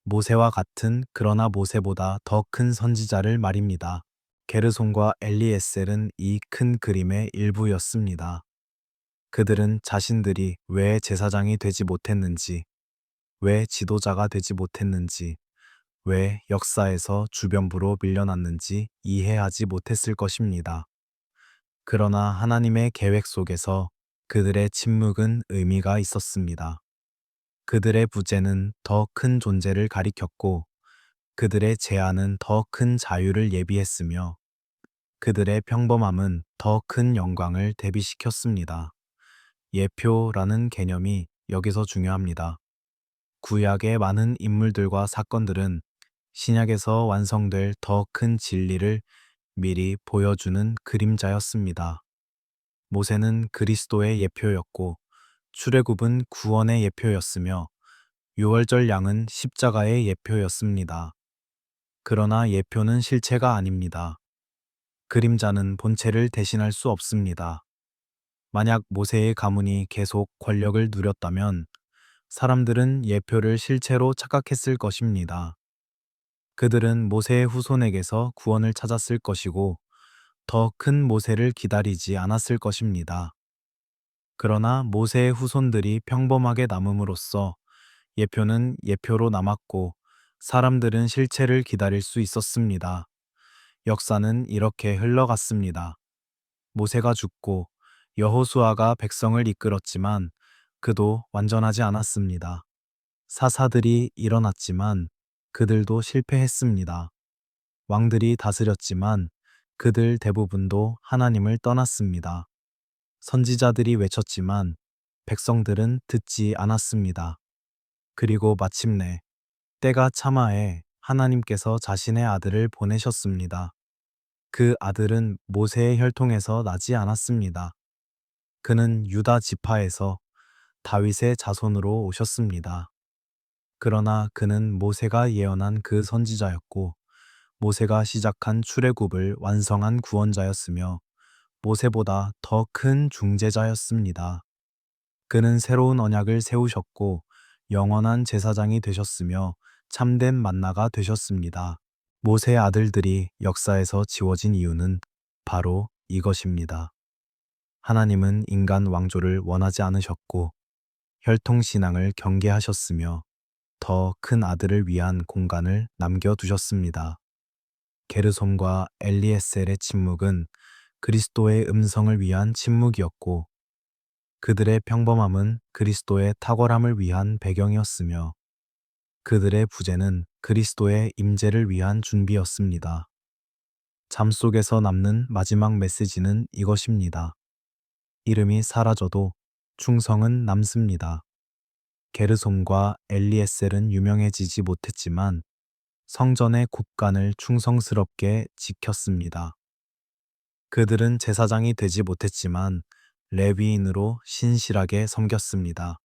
모세와 같은 그러나 모세보다 더 큰 선지자를 말입니다. 게르손과 엘리에셀은 이 큰 그림의 일부였습니다. 그들은 자신들이 왜 제사장이 되지 못했는지, 왜 지도자가 되지 못했는지, 왜 역사에서 주변부로 밀려났는지 이해하지 못했을 것입니다. 그러나 하나님의 계획 속에서 그들의 침묵은 의미가 있었습니다. 그들의 부재는 더 큰 존재를 가리켰고 그들의 제한은 더 큰 자유를 예비했으며 그들의 평범함은 더 큰 영광을 대비시켰습니다. 예표라는 개념이 여기서 중요합니다. 구약의 많은 인물들과 사건들은 신약에서 완성될 더 큰 진리를 미리 보여주는 그림자였습니다. 모세는 그리스도의 예표였고 출애굽은 구원의 예표였으며 유월절 양은 십자가의 예표였습니다. 그러나 예표는 실체가 아닙니다. 그림자는 본체를 대신할 수 없습니다. 만약 모세의 가문이 계속 권력을 누렸다면 사람들은 예표를 실체로 착각했을 것입니다. 그들은 모세의 후손에게서 구원을 찾았을 것이고 더 큰 모세를 기다리지 않았을 것입니다. 그러나 모세의 후손들이 평범하게 남음으로써 예표는 예표로 남았고 사람들은 실체를 기다릴 수 있었습니다. 역사는 이렇게 흘러갔습니다. 모세가 죽고 여호수아가 백성을 이끌었지만 그도 완전하지 않았습니다. 사사들이 일어났지만 그들도 실패했습니다. 왕들이 다스렸지만 그들 대부분도 하나님을 떠났습니다. 선지자들이 외쳤지만 백성들은 듣지 않았습니다. 그리고 마침내 때가 차마해 하나님께서 자신의 아들을 보내셨습니다. 그 아들은 모세의 혈통에서 나지 않았습니다. 그는 유다 지파에서 다윗의 자손으로 오셨습니다. 그러나 그는 모세가 예언한 그 선지자였고 모세가 시작한 출애굽을 완성한 구원자였으며 모세보다 더 큰 중재자였습니다. 그는 새로운 언약을 세우셨고 영원한 제사장이 되셨으며 참된 만나가 되셨습니다. 모세의 아들들이 역사에서 지워진 이유는 바로 이것입니다. 하나님은 인간 왕조를 원하지 않으셨고 혈통신앙을 경계하셨으며 더 큰 아들을 위한 공간을 남겨두셨습니다. 게르솜과 엘리에셀의 침묵은 그리스도의 음성을 위한 침묵이었고 그들의 평범함은 그리스도의 탁월함을 위한 배경이었으며 그들의 부재는 그리스도의 임재를 위한 준비였습니다. 잠 속에서 남는 마지막 메시지는 이것입니다. 이름이 사라져도 충성은 남습니다. 게르솜과 엘리에셀은 유명해지지 못했지만 성전의 국간을 충성스럽게 지켰습니다. 그들은 제사장이 되지 못했지만 레위인으로 신실하게 섬겼습니다.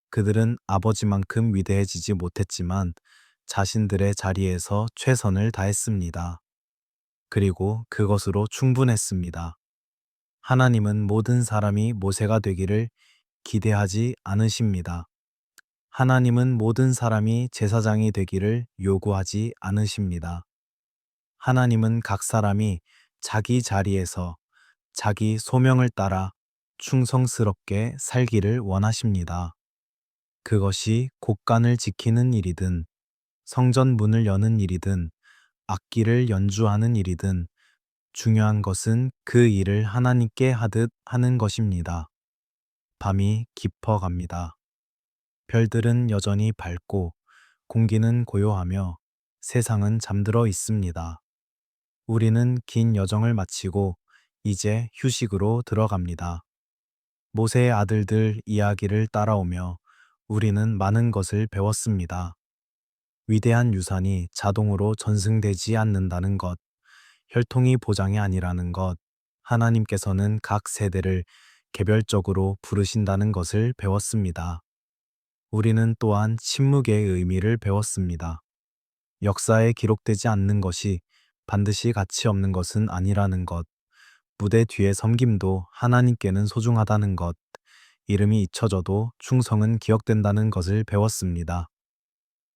그들은 아버지만큼 위대해지지 못했지만 자신들의 자리에서 최선을 다했습니다. 그리고 그것으로 충분했습니다. 하나님은 모든 사람이 모세가 되기를 기대하지 않으십니다. 하나님은 모든 사람이 제사장이 되기를 요구하지 않으십니다. 하나님은 각 사람이 자기 자리에서 자기 소명을 따라 충성스럽게 살기를 원하십니다. 그것이 곡간을 지키는 일이든, 성전 문을 여는 일이든, 악기를 연주하는 일이든, 중요한 것은 그 일을 하나님께 하듯 하는 것입니다. 밤이 깊어갑니다. 별들은 여전히 밝고, 공기는 고요하며, 세상은 잠들어 있습니다. 우리는 긴 여정을 마치고, 이제 휴식으로 들어갑니다. 모세의 아들들 이야기를 따라오며 우리는 많은 것을 배웠습니다. 위대한 유산이 자동으로 전승되지 않는다는 것, 혈통이 보장이 아니라는 것, 하나님께서는 각 세대를 개별적으로 부르신다는 것을 배웠습니다. 우리는 또한 침묵의 의미를 배웠습니다. 역사에 기록되지 않는 것이 반드시 가치 없는 것은 아니라는 것, 무대 뒤의 섬김도 하나님께는 소중하다는 것, 이름이 잊혀져도 충성은 기억된다는 것을 배웠습니다.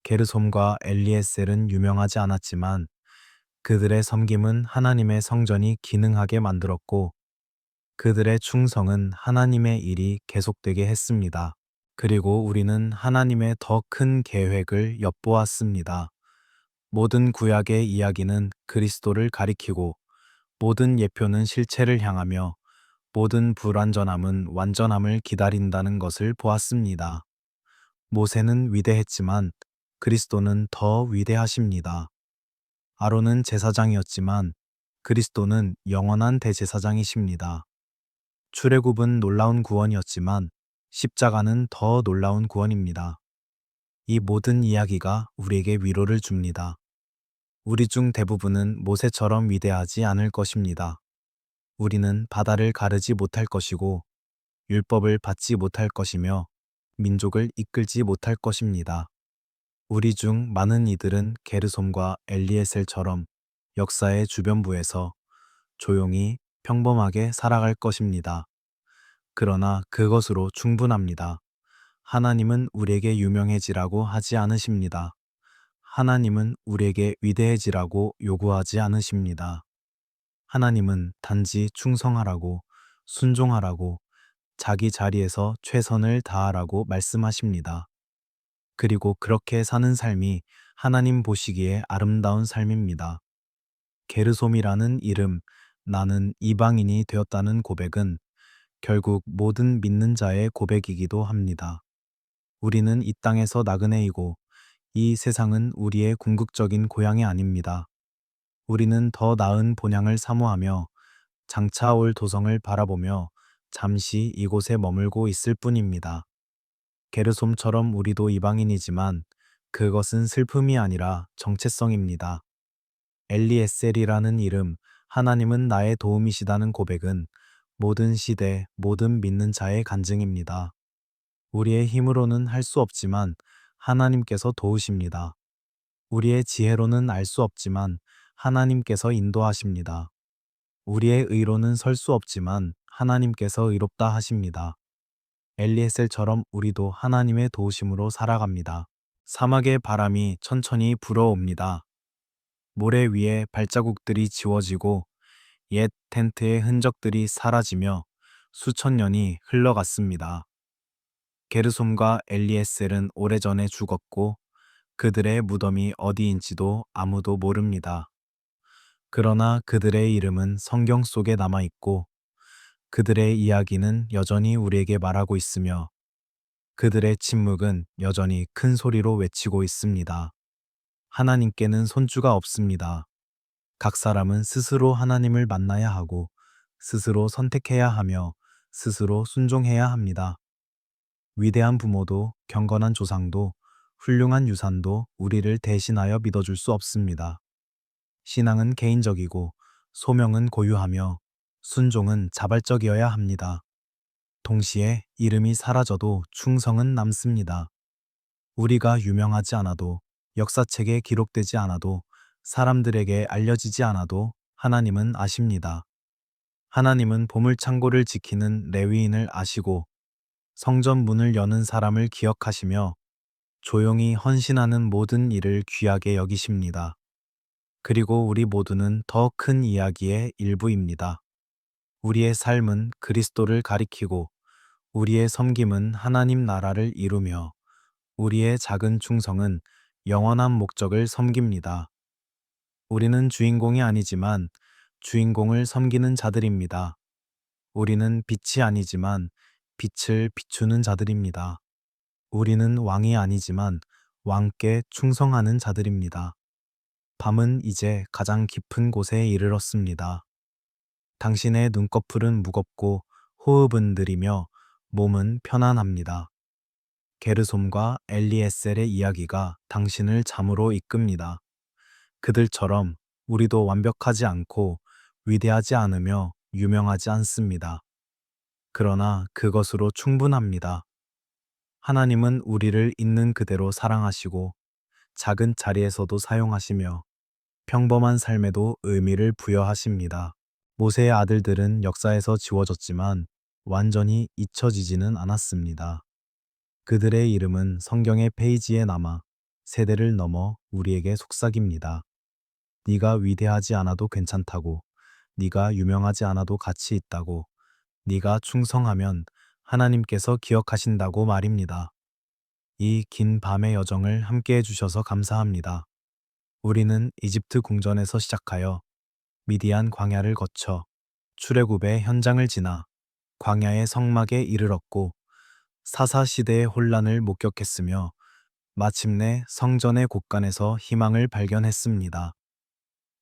게르솜과 엘리에셀은 유명하지 않았지만 그들의 섬김은 하나님의 성전이 기능하게 만들었고 그들의 충성은 하나님의 일이 계속되게 했습니다. 그리고 우리는 하나님의 더 큰 계획을 엿보았습니다. 모든 구약의 이야기는 그리스도를 가리키고 모든 예표는 실체를 향하며 모든 불완전함은 완전함을 기다린다는 것을 보았습니다. 모세는 위대했지만 그리스도는 더 위대하십니다. 아론은 제사장이었지만 그리스도는 영원한 대제사장이십니다. 출애굽은 놀라운 구원이었지만 십자가는 더 놀라운 구원입니다. 이 모든 이야기가 우리에게 위로를 줍니다. 우리 중 대부분은 모세처럼 위대하지 않을 것입니다. 우리는 바다를 가르지 못할 것이고 율법을 받지 못할 것이며 민족을 이끌지 못할 것입니다. 우리 중 많은 이들은 게르솜과 엘리에셀처럼 역사의 주변부에서 조용히 평범하게 살아갈 것입니다. 그러나 그것으로 충분합니다. 하나님은 우리에게 유명해지라고 하지 않으십니다. 하나님은 우리에게 위대해지라고 요구하지 않으십니다. 하나님은 단지 충성하라고, 순종하라고, 자기 자리에서 최선을 다하라고 말씀하십니다. 그리고 그렇게 사는 삶이 하나님 보시기에 아름다운 삶입니다. 게르솜이라는 이름, 나는 이방인이 되었다는 고백은 결국 모든 믿는 자의 고백이기도 합니다. 우리는 이 땅에서 나그네이고 이 세상은 우리의 궁극적인 고향이 아닙니다. 우리는 더 나은 본향을 사모하며 장차 올 도성을 바라보며 잠시 이곳에 머물고 있을 뿐입니다. 게르솜처럼 우리도 이방인이지만 그것은 슬픔이 아니라 정체성입니다. 엘리에셀이라는 이름, 하나님은 나의 도움이시다는 고백은 모든 시대, 모든 믿는 자의 간증입니다. 우리의 힘으로는 할 수 없지만 하나님께서 도우십니다. 우리의 지혜로는 알 수 없지만 하나님께서 인도하십니다. 우리의 의로는 설 수 없지만 하나님께서 의롭다 하십니다. 엘리에셀처럼 우리도 하나님의 도우심으로 살아갑니다. 사막의 바람이 천천히 불어옵니다. 모래 위에 발자국들이 지워지고 옛 텐트의 흔적들이 사라지며 수천 년이 흘러갔습니다. 게르솜과 엘리에셀은 오래전에 죽었고 그들의 무덤이 어디인지도 아무도 모릅니다. 그러나 그들의 이름은 성경 속에 남아 있고 그들의 이야기는 여전히 우리에게 말하고 있으며 그들의 침묵은 여전히 큰 소리로 외치고 있습니다. 하나님께는 손주가 없습니다. 각 사람은 스스로 하나님을 만나야 하고 스스로 선택해야 하며 스스로 순종해야 합니다. 위대한 부모도 경건한 조상도 훌륭한 유산도 우리를 대신하여 믿어줄 수 없습니다. 신앙은 개인적이고 소명은 고유하며 순종은 자발적이어야 합니다. 동시에 이름이 사라져도 충성은 남습니다. 우리가 유명하지 않아도 역사책에 기록되지 않아도 사람들에게 알려지지 않아도 하나님은 아십니다. 하나님은 보물창고를 지키는 레위인을 아시고 성전 문을 여는 사람을 기억하시며 조용히 헌신하는 모든 일을 귀하게 여기십니다. 그리고 우리 모두는 더 큰 이야기의 일부입니다. 우리의 삶은 그리스도를 가리키고 우리의 섬김은 하나님 나라를 이루며 우리의 작은 충성은 영원한 목적을 섬깁니다. 우리는 주인공이 아니지만 주인공을 섬기는 자들입니다. 우리는 빛이 아니지만 빛을 비추는 자들입니다. 우리는 왕이 아니지만 왕께 충성하는 자들입니다. 밤은 이제 가장 깊은 곳에 이르렀습니다. 당신의 눈꺼풀은 무겁고 호흡은 느리며 몸은 편안합니다. 게르솜과 엘리에셀의 이야기가 당신을 잠으로 이끕니다. 그들처럼 우리도 완벽하지 않고 위대하지 않으며 유명하지 않습니다. 그러나 그것으로 충분합니다. 하나님은 우리를 있는 그대로 사랑하시고 작은 자리에서도 사용하시며 평범한 삶에도 의미를 부여하십니다. 모세의 아들들은 역사에서 지워졌지만 완전히 잊혀지지는 않았습니다. 그들의 이름은 성경의 페이지에 남아 세대를 넘어 우리에게 속삭입니다. 네가 위대하지 않아도 괜찮다고, 네가 유명하지 않아도 가치 있다고, 네가 충성하면 하나님께서 기억하신다고 말입니다. 이 긴 밤의 여정을 함께 해주셔서 감사합니다. 우리는 이집트 궁전에서 시작하여 미디안 광야를 거쳐 출애굽의 현장을 지나 광야의 성막에 이르렀고 사사 시대의 혼란을 목격했으며 마침내 성전의 곳간에서 희망을 발견했습니다.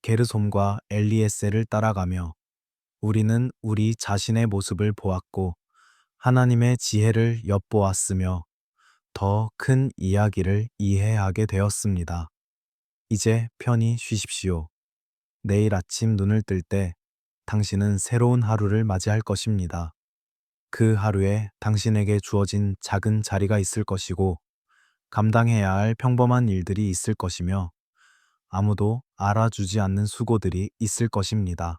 게르솜과 엘리에셀을 따라가며 우리는 우리 자신의 모습을 보았고 하나님의 지혜를 엿보았으며 더 큰 이야기를 이해하게 되었습니다. 이제 편히 쉬십시오. 내일 아침 눈을 뜰 때 당신은 새로운 하루를 맞이할 것입니다. 그 하루에 당신에게 주어진 작은 자리가 있을 것이고 감당해야 할 평범한 일들이 있을 것이며 아무도 알아주지 않는 수고들이 있을 것입니다.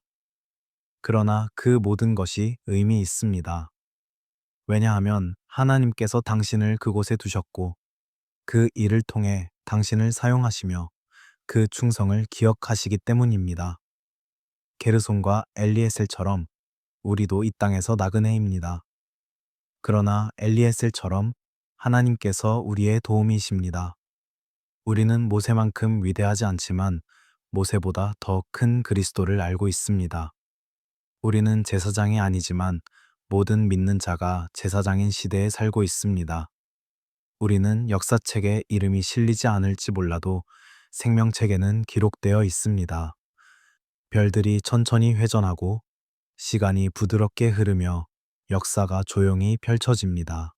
그러나 그 모든 것이 의미 있습니다. 왜냐하면 하나님께서 당신을 그곳에 두셨고 그 일을 통해 당신을 사용하시며 그 충성을 기억하시기 때문입니다. 게르솜과 엘리에셀처럼 우리도 이 땅에서 나그네입니다. 그러나 엘리에셀처럼 하나님께서 우리의 도움이십니다. 우리는 모세만큼 위대하지 않지만 모세보다 더 큰 그리스도를 알고 있습니다. 우리는 제사장이 아니지만 모든 믿는 자가 제사장인 시대에 살고 있습니다. 우리는 역사책에 이름이 실리지 않을지 몰라도 생명책에는 기록되어 있습니다. 별들이 천천히 회전하고 시간이 부드럽게 흐르며 역사가 조용히 펼쳐집니다.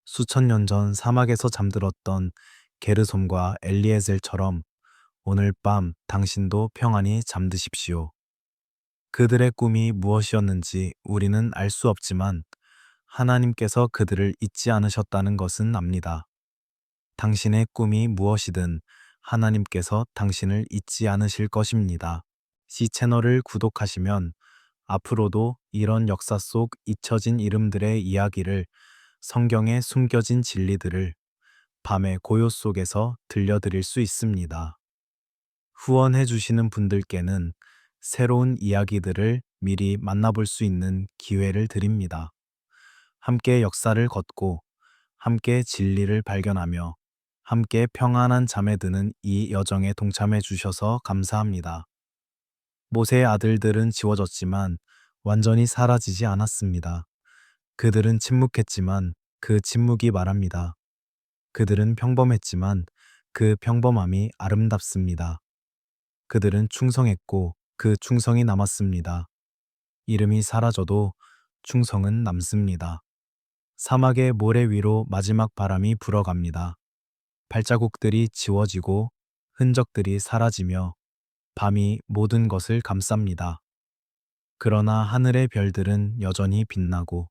수천 년 전 사막에서 잠들었던 게르솜과 엘리에셀처럼 오늘 밤 당신도 평안히 잠드십시오. 그들의 꿈이 무엇이었는지 우리는 알 수 없지만 하나님께서 그들을 잊지 않으셨다는 것은 압니다. 당신의 꿈이 무엇이든 하나님께서 당신을 잊지 않으실 것입니다. C 채널을 구독하시면 앞으로도 이런 역사 속 잊혀진 이름들의 이야기를, 성경에 숨겨진 진리들을 밤의 고요 속에서 들려드릴 수 있습니다. 후원해 주시는 분들께는 새로운 이야기들을 미리 만나볼 수 있는 기회를 드립니다. 함께 역사를 걷고 함께 진리를 발견하며 함께 평안한 잠에 드는 이 여정에 동참해 주셔서 감사합니다. 모세의 아들들은 지워졌지만 완전히 사라지지 않았습니다. 그들은 침묵했지만 그 침묵이 말합니다. 그들은 평범했지만 그 평범함이 아름답습니다. 그들은 충성했고 그 충성이 남았습니다. 이름이 사라져도 충성은 남습니다. 사막의 모래 위로 마지막 바람이 불어갑니다. 발자국들이 지워지고 흔적들이 사라지며 밤이 모든 것을 감쌉니다. 그러나 하늘의 별들은 여전히 빛나고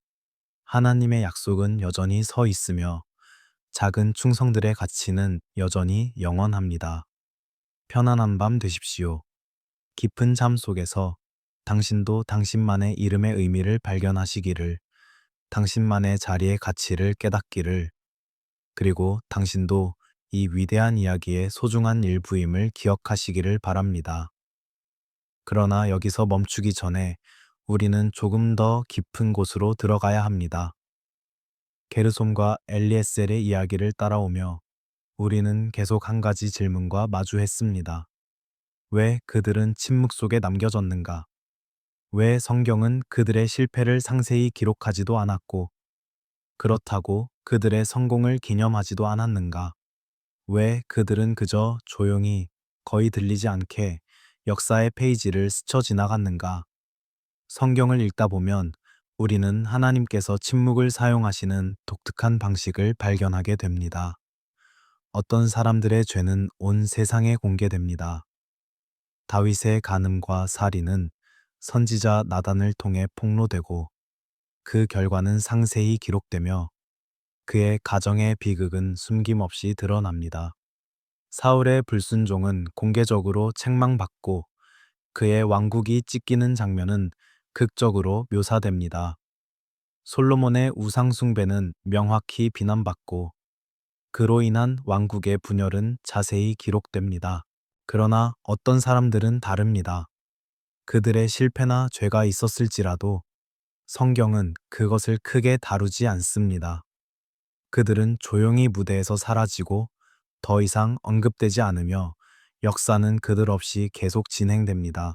하나님의 약속은 여전히 서 있으며 작은 충성들의 가치는 여전히 영원합니다. 편안한 밤 되십시오. 깊은 잠 속에서 당신도 당신만의 이름의 의미를 발견하시기를, 당신만의 자리의 가치를 깨닫기를, 그리고 당신도 이 위대한 이야기의 소중한 일부임을 기억하시기를 바랍니다. 그러나 여기서 멈추기 전에 우리는 조금 더 깊은 곳으로 들어가야 합니다. 게르솜과 엘리에셀의 이야기를 따라오며 우리는 계속 한 가지 질문과 마주했습니다. 왜 그들은 침묵 속에 남겨졌는가? 왜 성경은 그들의 실패를 상세히 기록하지도 않았고, 그렇다고 그들의 성공을 기념하지도 않았는가? 왜 그들은 그저 조용히, 거의 들리지 않게 역사의 페이지를 스쳐 지나갔는가? 성경을 읽다 보면 우리는 하나님께서 침묵을 사용하시는 독특한 방식을 발견하게 됩니다. 어떤 사람들의 죄는 온 세상에 공개됩니다. 다윗의 간음과 살인은 선지자 나단을 통해 폭로되고 그 결과는 상세히 기록되며 그의 가정의 비극은 숨김없이 드러납니다. 사울의 불순종은 공개적으로 책망받고 그의 왕국이 찢기는 장면은 극적으로 묘사됩니다. 솔로몬의 우상 숭배는 명확히 비난받고 그로 인한 왕국의 분열은 자세히 기록됩니다. 그러나 어떤 사람들은 다릅니다. 그들의 실패나 죄가 있었을지라도 성경은 그것을 크게 다루지 않습니다. 그들은 조용히 무대에서 사라지고 더 이상 언급되지 않으며 역사는 그들 없이 계속 진행됩니다.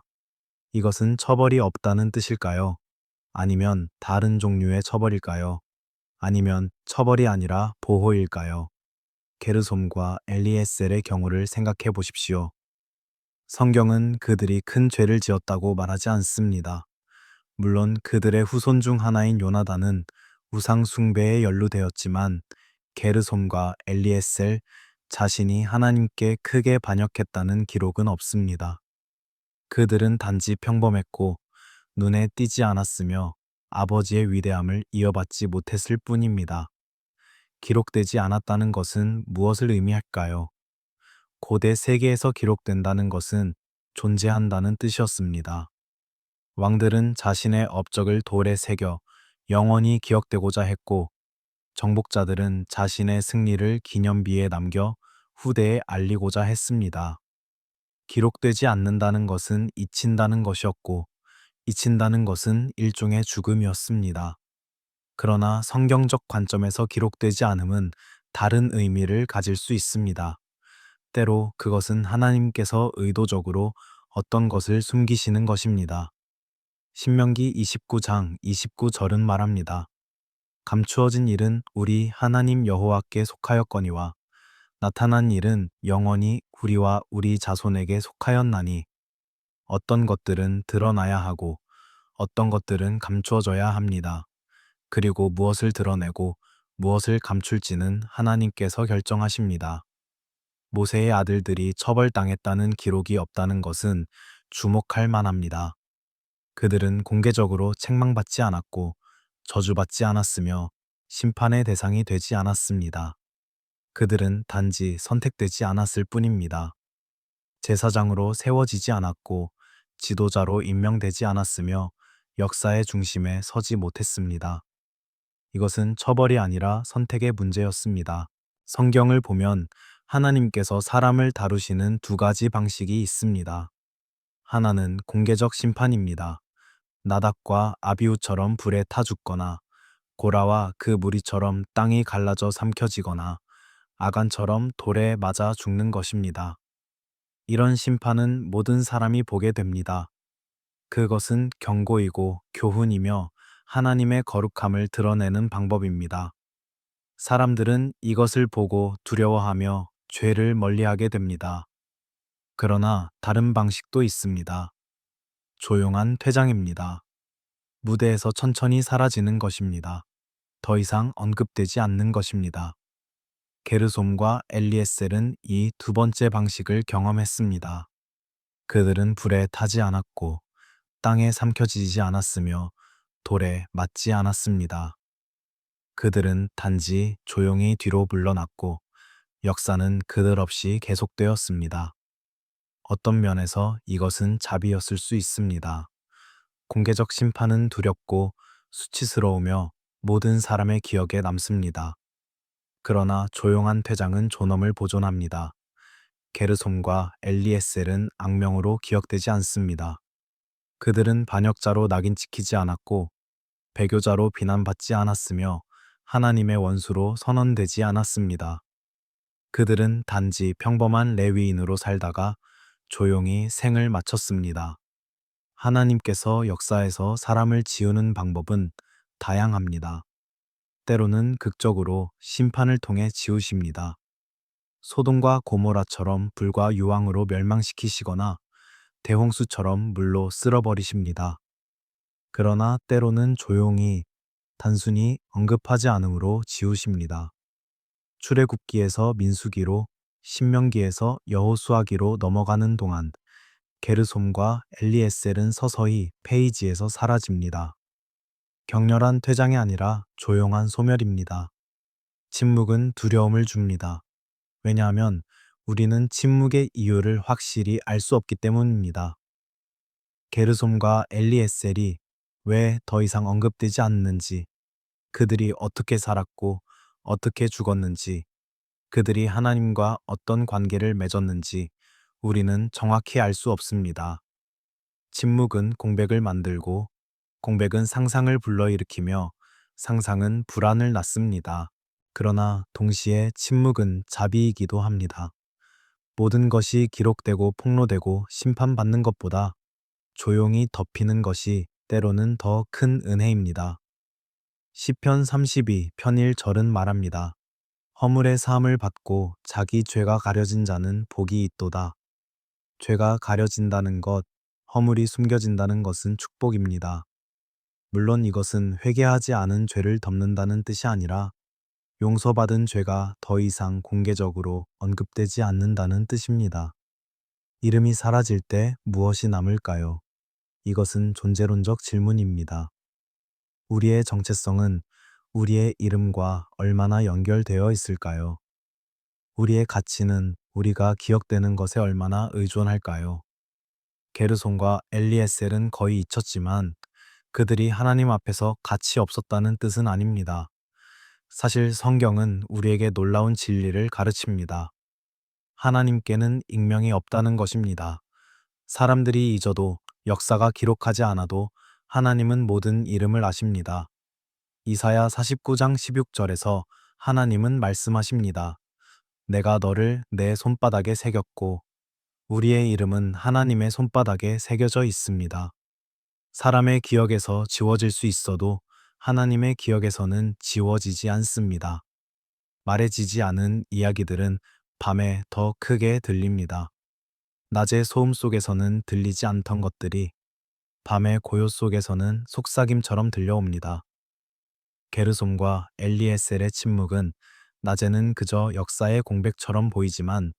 이것은 처벌이 없다는 뜻일까요? 아니면 다른 종류의 처벌일까요? 아니면 처벌이 아니라 보호일까요? 게르솜과 엘리에셀의 경우를 생각해 보십시오. 성경은 그들이 큰 죄를 지었다고 말하지 않습니다. 물론 그들의 후손 중 하나인 요나단은 우상 숭배에 연루되었지만 게르솜과 엘리에셀 자신이 하나님께 크게 반역했다는 기록은 없습니다. 그들은 단지 평범했고 눈에 띄지 않았으며 아버지의 위대함을 이어받지 못했을 뿐입니다. 기록되지 않았다는 것은 무엇을 의미할까요? 고대 세계에서 기록된다는 것은 존재한다는 뜻이었습니다. 왕들은 자신의 업적을 돌에 새겨 영원히 기억되고자 했고, 정복자들은 자신의 승리를 기념비에 남겨 후대에 알리고자 했습니다. 기록되지 않는다는 것은 잊힌다는 것이었고, 잊힌다는 것은 일종의 죽음이었습니다. 그러나 성경적 관점에서 기록되지 않음은 다른 의미를 가질 수 있습니다. 때로 그것은 하나님께서 의도적으로 어떤 것을 숨기시는 것입니다. 신명기 29장 29절은 말합니다. 감추어진 일은 우리 하나님 여호와께 속하였거니와 나타난 일은 영원히 우리와 우리 자손에게 속하였나니 어떤 것들은 드러나야 하고 어떤 것들은 감추어져야 합니다. 그리고 무엇을 드러내고 무엇을 감출지는 하나님께서 결정하십니다. 모세의 아들들이 처벌당했다는 기록이 없다는 것은 주목할 만합니다. 그들은 공개적으로 책망받지 않았고 저주받지 않았으며 심판의 대상이 되지 않았습니다. 그들은 단지 선택되지 않았을 뿐입니다. 제사장으로 세워지지 않았고 지도자로 임명되지 않았으며 역사의 중심에 서지 못했습니다. 이것은 처벌이 아니라 선택의 문제였습니다. 성경을 보면 하나님께서 사람을 다루시는 두 가지 방식이 있습니다. 하나는 공개적 심판입니다. 나답과 아비후처럼 불에 타 죽거나 고라와 그 무리처럼 땅이 갈라져 삼켜지거나 아간처럼 돌에 맞아 죽는 것입니다. 이런 심판은 모든 사람이 보게 됩니다. 그것은 경고이고 교훈이며 하나님의 거룩함을 드러내는 방법입니다. 사람들은 이것을 보고 두려워하며 죄를 멀리하게 됩니다. 그러나 다른 방식도 있습니다. 조용한 퇴장입니다. 무대에서 천천히 사라지는 것입니다. 더 이상 언급되지 않는 것입니다. 게르솜과 엘리에셀은 이 두 번째 방식을 경험했습니다. 그들은 불에 타지 않았고 땅에 삼켜지지 않았으며 돌에 맞지 않았습니다. 그들은 단지 조용히 뒤로 물러났고 역사는 그들 없이 계속되었습니다. 어떤 면에서 이것은 자비였을 수 있습니다. 공개적 심판은 두렵고 수치스러우며 모든 사람의 기억에 남습니다. 그러나 조용한 퇴장은 존엄을 보존합니다. 게르솜과 엘리에셀은 악명으로 기억되지 않습니다. 그들은 반역자로 낙인 찍히지 않았고 배교자로 비난받지 않았으며 하나님의 원수로 선언되지 않았습니다. 그들은 단지 평범한 레위인으로 살다가 조용히 생을 마쳤습니다. 하나님께서 역사에서 사람을 지우는 방법은 다양합니다. 때로는 극적으로 심판을 통해 지우십니다. 소돔과 고모라처럼 불과 유황으로 멸망시키시거나 대홍수처럼 물로 쓸어버리십니다. 그러나 때로는 조용히 단순히 언급하지 않음으로 지우십니다. 출애굽기에서 민수기로 신명기에서 여호수아기로 넘어가는 동안 게르솜과 엘리에셀은 서서히 페이지에서 사라집니다. 격렬한 퇴장이 아니라 조용한 소멸입니다. 침묵은 두려움을 줍니다. 왜냐하면 우리는 침묵의 이유를 확실히 알 수 없기 때문입니다. 게르솜과 엘리에셀이 왜 더 이상 언급되지 않는지, 그들이 어떻게 살았고 어떻게 죽었는지, 그들이 하나님과 어떤 관계를 맺었는지 우리는 정확히 알 수 없습니다. 침묵은 공백을 만들고 공백은 상상을 불러일으키며 상상은 불안을 낳습니다. 그러나 동시에 침묵은 자비이기도 합니다. 모든 것이 기록되고 폭로되고 심판받는 것보다 조용히 덮이는 것이 때로는 더 큰 은혜입니다. 시편 32 편 1절은 말합니다. 허물의 사함을 받고 자기 죄가 가려진 자는 복이 있도다. 죄가 가려진다는 것, 허물이 숨겨진다는 것은 축복입니다. 물론 이것은 회개하지 않은 죄를 덮는다는 뜻이 아니라 용서받은 죄가 더 이상 공개적으로 언급되지 않는다는 뜻입니다. 이름이 사라질 때 무엇이 남을까요? 이것은 존재론적 질문입니다. 우리의 정체성은 우리의 이름과 얼마나 연결되어 있을까요? 우리의 가치는 우리가 기억되는 것에 얼마나 의존할까요? 게르손과 엘리에셀은 거의 잊혔지만 그들이 하나님 앞에서 가치 없었다는 뜻은 아닙니다. 사실 성경은 우리에게 놀라운 진리를 가르칩니다. 하나님께는 익명이 없다는 것입니다. 사람들이 잊어도 역사가 기록하지 않아도 하나님은 모든 이름을 아십니다. 이사야 49장 16절에서 하나님은 말씀하십니다. 내가 너를 내 손바닥에 새겼고 우리의 이름은 하나님의 손바닥에 새겨져 있습니다. 사람의 기억에서 지워질 수 있어도 하나님의 기억에서는 지워지지 않습니다. 말해지지 않은 이야기들은 밤에 더 크게 들립니다. 낮의 소음 속에서는 들리지 않던 것들이 밤의 고요 속에서는 속삭임처럼 들려옵니다. 게르솜과 엘리에셀의 침묵은 낮에는 그저 역사의 공백처럼 보이지만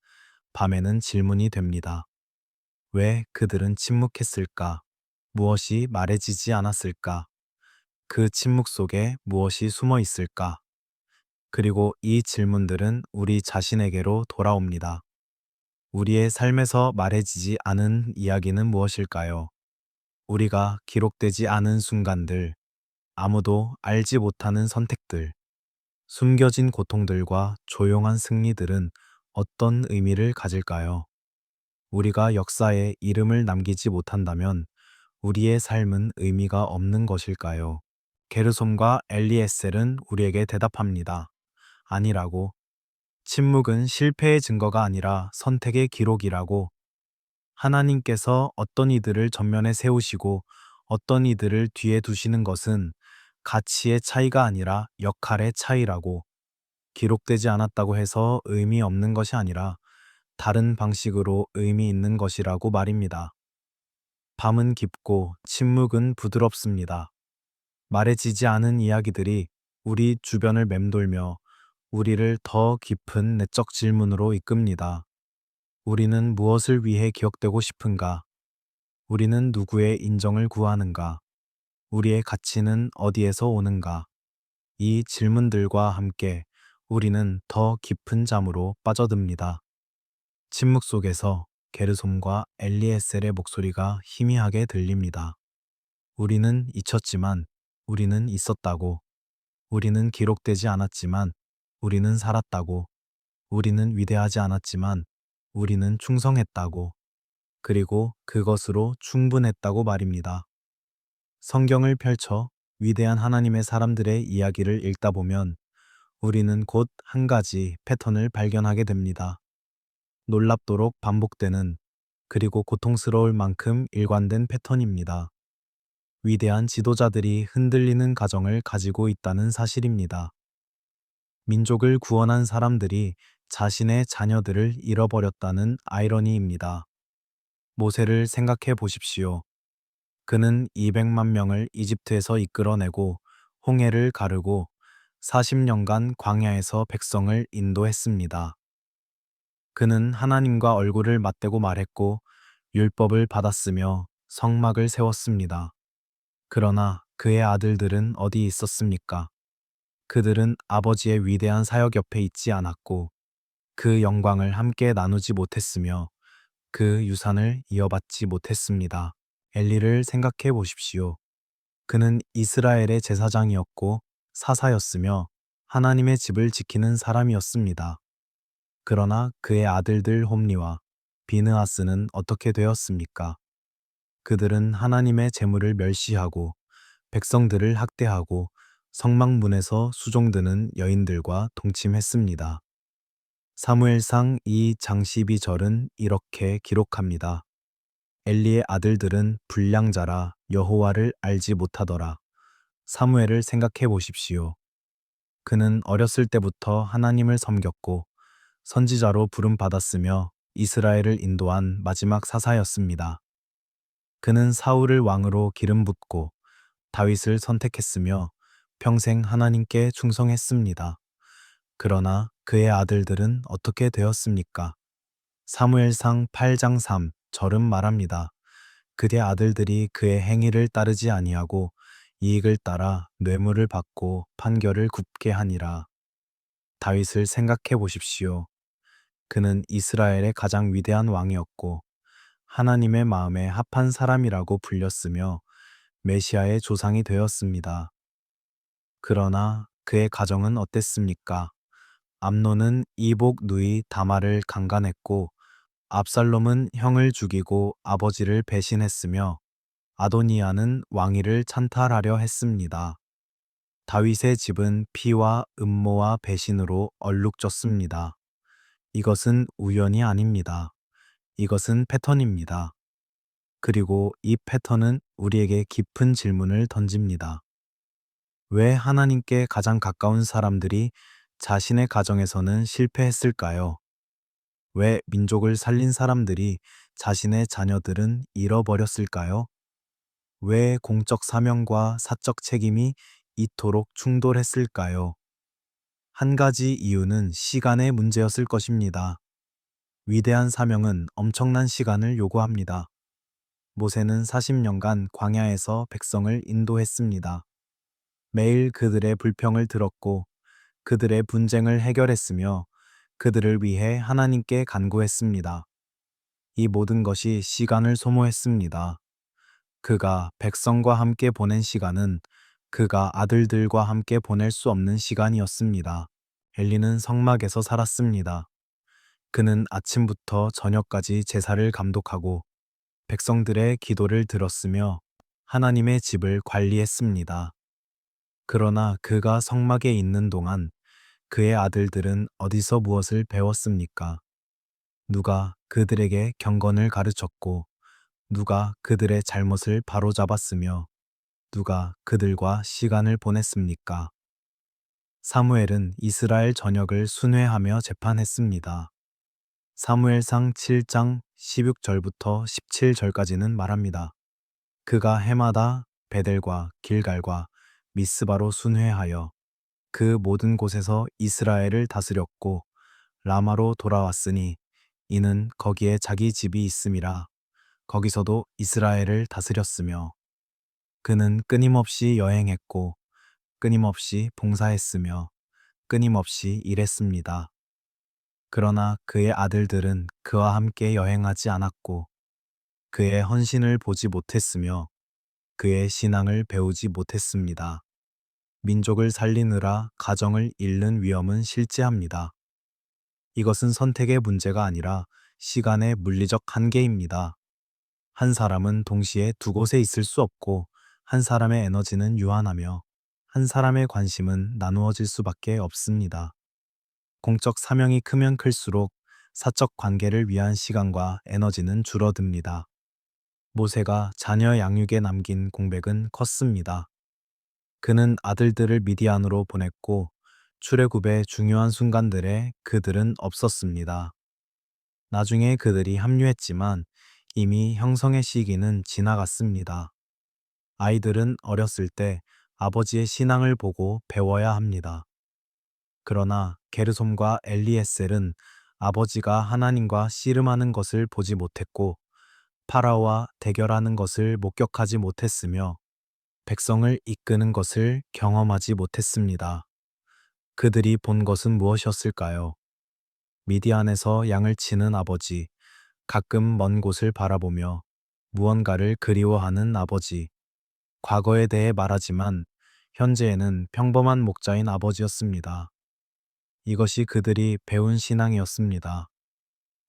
밤에는 질문이 됩니다. 왜 그들은 침묵했을까? 무엇이 말해지지 않았을까? 그 침묵 속에 무엇이 숨어 있을까? 그리고 이 질문들은 우리 자신에게로 돌아옵니다. 우리의 삶에서 말해지지 않은 이야기는 무엇일까요? 우리가 기록되지 않은 순간들, 아무도 알지 못하는 선택들, 숨겨진 고통들과 조용한 승리들은 어떤 의미를 가질까요? 우리가 역사에 이름을 남기지 못한다면 우리의 삶은 의미가 없는 것일까요? 게르솜과 엘리에셀은 우리에게 대답합니다. 아니라고. 침묵은 실패의 증거가 아니라 선택의 기록이라고. 하나님께서 어떤 이들을 전면에 세우시고 어떤 이들을 뒤에 두시는 것은 가치의 차이가 아니라 역할의 차이라고. 기록되지 않았다고 해서 의미 없는 것이 아니라 다른 방식으로 의미 있는 것이라고 말입니다. 밤은 깊고 침묵은 부드럽습니다. 말해지지 않은 이야기들이 우리 주변을 맴돌며 우리를 더 깊은 내적 질문으로 이끕니다. 우리는 무엇을 위해 기억되고 싶은가? 우리는 누구의 인정을 구하는가? 우리의 가치는 어디에서 오는가? 이 질문들과 함께 우리는 더 깊은 잠으로 빠져듭니다. 침묵 속에서 게르솜과 엘리에셀의 목소리가 희미하게 들립니다. 우리는 잊혔지만 우리는 있었다고. 우리는 기록되지 않았지만 우리는 살았다고. 우리는 위대하지 않았지만 우리는 충성했다고. 그리고 그것으로 충분했다고 말입니다. 성경을 펼쳐 위대한 하나님의 사람들의 이야기를 읽다 보면 우리는 곧 한 가지 패턴을 발견하게 됩니다. 놀랍도록 반복되는, 그리고 고통스러울 만큼 일관된 패턴입니다. 위대한 지도자들이 흔들리는 가정을 가지고 있다는 사실입니다. 민족을 구원한 사람들이 자신의 자녀들을 잃어버렸다는 아이러니입니다. 모세를 생각해 보십시오. 그는 200만 명을 이집트에서 이끌어내고 홍해를 가르고 40년간 광야에서 백성을 인도했습니다. 그는 하나님과 얼굴을 맞대고 말했고 율법을 받았으며 성막을 세웠습니다. 그러나 그의 아들들은 어디 있었습니까? 그들은 아버지의 위대한 사역 옆에 있지 않았고 그 영광을 함께 나누지 못했으며 그 유산을 이어받지 못했습니다. 엘리를 생각해 보십시오. 그는 이스라엘의 제사장이었고 사사였으며 하나님의 집을 지키는 사람이었습니다. 그러나 그의 아들들 홈리와 비느하스는 어떻게 되었습니까? 그들은 하나님의 제물을 멸시하고 백성들을 학대하고 성막문에서 수종드는 여인들과 동침했습니다. 사무엘상 2장 12절은 이렇게 기록합니다. 엘리의 아들들은 불량자라 여호와를 알지 못하더라. 사무엘을 생각해 보십시오. 그는 어렸을 때부터 하나님을 섬겼고 선지자로 부름받았으며 이스라엘을 인도한 마지막 사사였습니다. 그는 사울을 왕으로 기름 붓고 다윗을 선택했으며 평생 하나님께 충성했습니다. 그러나 그의 아들들은 어떻게 되었습니까? 사무엘상 8장 3절은 말합니다. 그의 아들들이 그의 행위를 따르지 아니하고 이익을 따라 뇌물을 받고 판결을 굽게 하니라. 다윗을 생각해 보십시오. 그는 이스라엘의 가장 위대한 왕이었고 하나님의 마음에 합한 사람이라고 불렸으며 메시아의 조상이 되었습니다. 그러나 그의 가정은 어땠습니까? 암논은 이복 누이 다말을 강간했고 압살롬은 형을 죽이고 아버지를 배신했으며 아도니아는 왕위를 찬탈하려 했습니다. 다윗의 집은 피와 음모와 배신으로 얼룩졌습니다. 이것은 우연이 아닙니다. 이것은 패턴입니다. 그리고 이 패턴은 우리에게 깊은 질문을 던집니다. 왜 하나님께 가장 가까운 사람들이 자신의 가정에서는 실패했을까요? 왜 민족을 살린 사람들이 자신의 자녀들은 잃어버렸을까요? 왜 공적 사명과 사적 책임이 이토록 충돌했을까요? 한 가지 이유는 시간의 문제였을 것입니다. 위대한 사명은 엄청난 시간을 요구합니다. 모세는 40년간 광야에서 백성을 인도했습니다. 매일 그들의 불평을 들었고 그들의 분쟁을 해결했으며 그들을 위해 하나님께 간구했습니다. 이 모든 것이 시간을 소모했습니다. 그가 백성과 함께 보낸 시간은 그가 아들들과 함께 보낼 수 없는 시간이었습니다. 엘리는 성막에서 살았습니다. 그는 아침부터 저녁까지 제사를 감독하고 백성들의 기도를 들었으며 하나님의 집을 관리했습니다. 그러나 그가 성막에 있는 동안 그의 아들들은 어디서 무엇을 배웠습니까? 누가 그들에게 경건을 가르쳤고 누가 그들의 잘못을 바로잡았으며 누가 그들과 시간을 보냈습니까? 사무엘은 이스라엘 전역을 순회하며 재판했습니다. 사무엘상 7장 16절부터 17절까지는 말합니다. 그가 해마다 베델과 길갈과 미스바로 순회하여 그 모든 곳에서 이스라엘을 다스렸고 라마로 돌아왔으니 이는 거기에 자기 집이 있음이라. 거기서도 이스라엘을 다스렸으며 그는 끊임없이 여행했고 끊임없이 봉사했으며 끊임없이 일했습니다. 그러나 그의 아들들은 그와 함께 여행하지 않았고 그의 헌신을 보지 못했으며 그의 신앙을 배우지 못했습니다. 민족을 살리느라 가정을 잃는 위험은 실제합니다. 이것은 선택의 문제가 아니라 시간의 물리적 한계입니다. 한 사람은 동시에 두 곳에 있을 수 없고 한 사람의 에너지는 유한하며 한 사람의 관심은 나누어질 수밖에 없습니다. 공적 사명이 크면 클수록 사적 관계를 위한 시간과 에너지는 줄어듭니다. 모세가 자녀 양육에 남긴 공백은 컸습니다. 그는 아들들을 미디안으로 보냈고 출애굽의 중요한 순간들에 그들은 없었습니다. 나중에 그들이 합류했지만 이미 형성의 시기는 지나갔습니다. 아이들은 어렸을 때 아버지의 신앙을 보고 배워야 합니다. 그러나 게르솜과 엘리에셀은 아버지가 하나님과 씨름하는 것을 보지 못했고 파라오와 대결하는 것을 목격하지 못했으며 백성을 이끄는 것을 경험하지 못했습니다. 그들이 본 것은 무엇이었을까요? 미디안에서 양을 치는 아버지, 가끔 먼 곳을 바라보며 무언가를 그리워하는 아버지, 과거에 대해 말하지만 현재에는 평범한 목자인 아버지였습니다. 이것이 그들이 배운 신앙이었습니다.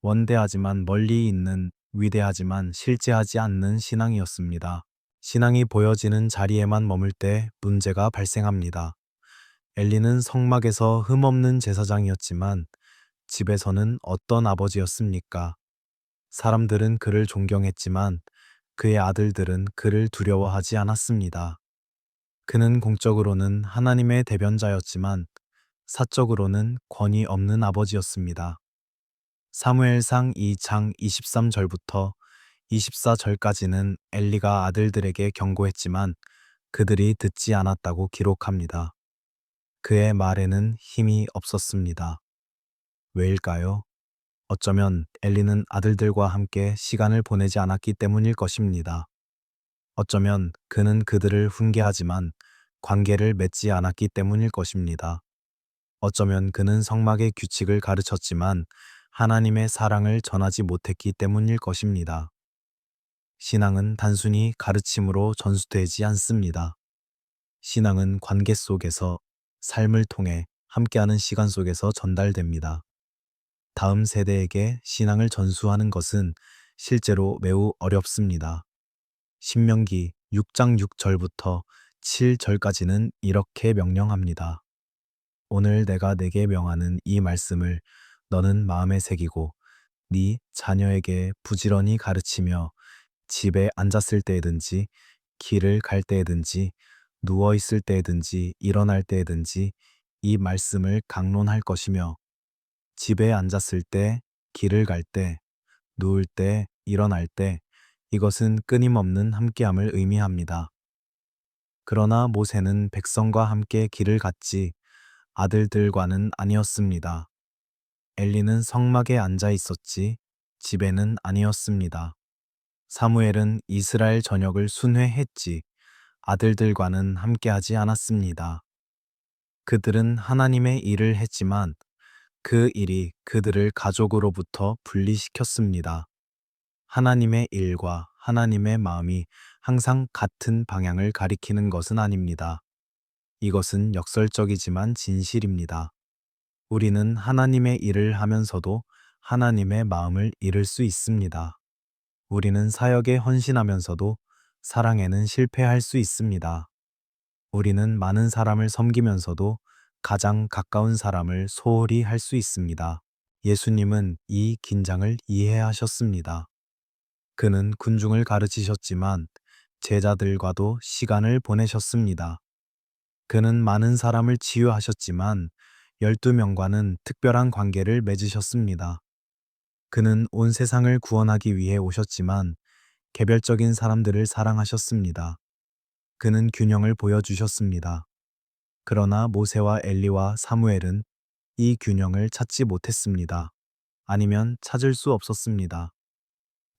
원대하지만 멀리 있는, 위대하지만 실제하지 않는 신앙이었습니다. 신앙이 보여지는 자리에만 머물 때 문제가 발생합니다. 엘리는 성막에서 흠없는 제사장이었지만 집에서는 어떤 아버지였습니까? 사람들은 그를 존경했지만 그의 아들들은 그를 두려워하지 않았습니다. 그는 공적으로는 하나님의 대변자였지만 사적으로는 권위 없는 아버지였습니다. 사무엘상 2장 23절부터 24절까지는 엘리가 아들들에게 경고했지만 그들이 듣지 않았다고 기록합니다. 그의 말에는 힘이 없었습니다. 왜일까요? 어쩌면 엘리는 아들들과 함께 시간을 보내지 않았기 때문일 것입니다. 어쩌면 그는 그들을 훈계하지만 관계를 맺지 않았기 때문일 것입니다. 어쩌면 그는 성막의 규칙을 가르쳤지만 하나님의 사랑을 전하지 못했기 때문일 것입니다. 신앙은 단순히 가르침으로 전수되지 않습니다. 신앙은 관계 속에서, 삶을 통해 함께하는 시간 속에서 전달됩니다. 다음 세대에게 신앙을 전수하는 것은 실제로 매우 어렵습니다. 신명기 6장 6절부터 7절까지는 이렇게 명령합니다. 오늘 내가 내게 명하는 이 말씀을 너는 마음에 새기고 네 자녀에게 부지런히 가르치며 집에 앉았을 때에든지 길을 갈 때에든지 누워 있을 때에든지 일어날 때에든지 이 말씀을 강론할 것이며 집에 앉았을 때, 길을 갈 때, 누울 때, 일어날 때 이것은 끊임없는 함께함을 의미합니다. 그러나 모세는 백성과 함께 길을 갔지 아들들과는 아니었습니다. 엘리는 성막에 앉아 있었지 집에는 아니었습니다. 사무엘은 이스라엘 전역을 순회했지 아들들과는 함께하지 않았습니다. 그들은 하나님의 일을 했지만 그 일이 그들을 가족으로부터 분리시켰습니다. 하나님의 일과 하나님의 마음이 항상 같은 방향을 가리키는 것은 아닙니다. 이것은 역설적이지만 진실입니다. 우리는 하나님의 일을 하면서도 하나님의 마음을 잃을 수 있습니다. 우리는 사역에 헌신하면서도 사랑에는 실패할 수 있습니다. 우리는 많은 사람을 섬기면서도 가장 가까운 사람을 소홀히 할 수 있습니다. 예수님은 이 긴장을 이해하셨습니다. 그는 군중을 가르치셨지만 제자들과도 시간을 보내셨습니다. 그는 많은 사람을 치유하셨지만 12명과는 특별한 관계를 맺으셨습니다. 그는 온 세상을 구원하기 위해 오셨지만 개별적인 사람들을 사랑하셨습니다. 그는 균형을 보여주셨습니다. 그러나 모세와 엘리와 사무엘은 이 균형을 찾지 못했습니다. 아니면 찾을 수 없었습니다.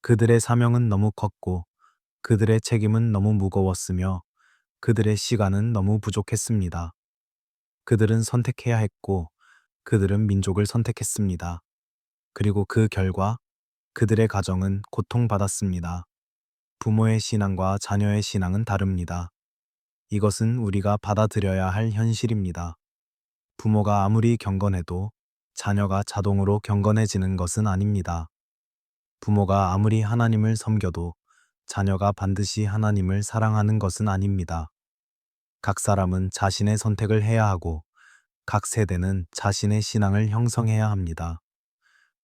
그들의 사명은 너무 컸고 그들의 책임은 너무 무거웠으며 그들의 시간은 너무 부족했습니다. 그들은 선택해야 했고 그들은 민족을 선택했습니다. 그리고 그 결과 그들의 가정은 고통받았습니다. 부모의 신앙과 자녀의 신앙은 다릅니다. 이것은 우리가 받아들여야 할 현실입니다. 부모가 아무리 경건해도 자녀가 자동으로 경건해지는 것은 아닙니다. 부모가 아무리 하나님을 섬겨도 자녀가 반드시 하나님을 사랑하는 것은 아닙니다. 각 사람은 자신의 선택을 해야 하고 각 세대는 자신의 신앙을 형성해야 합니다.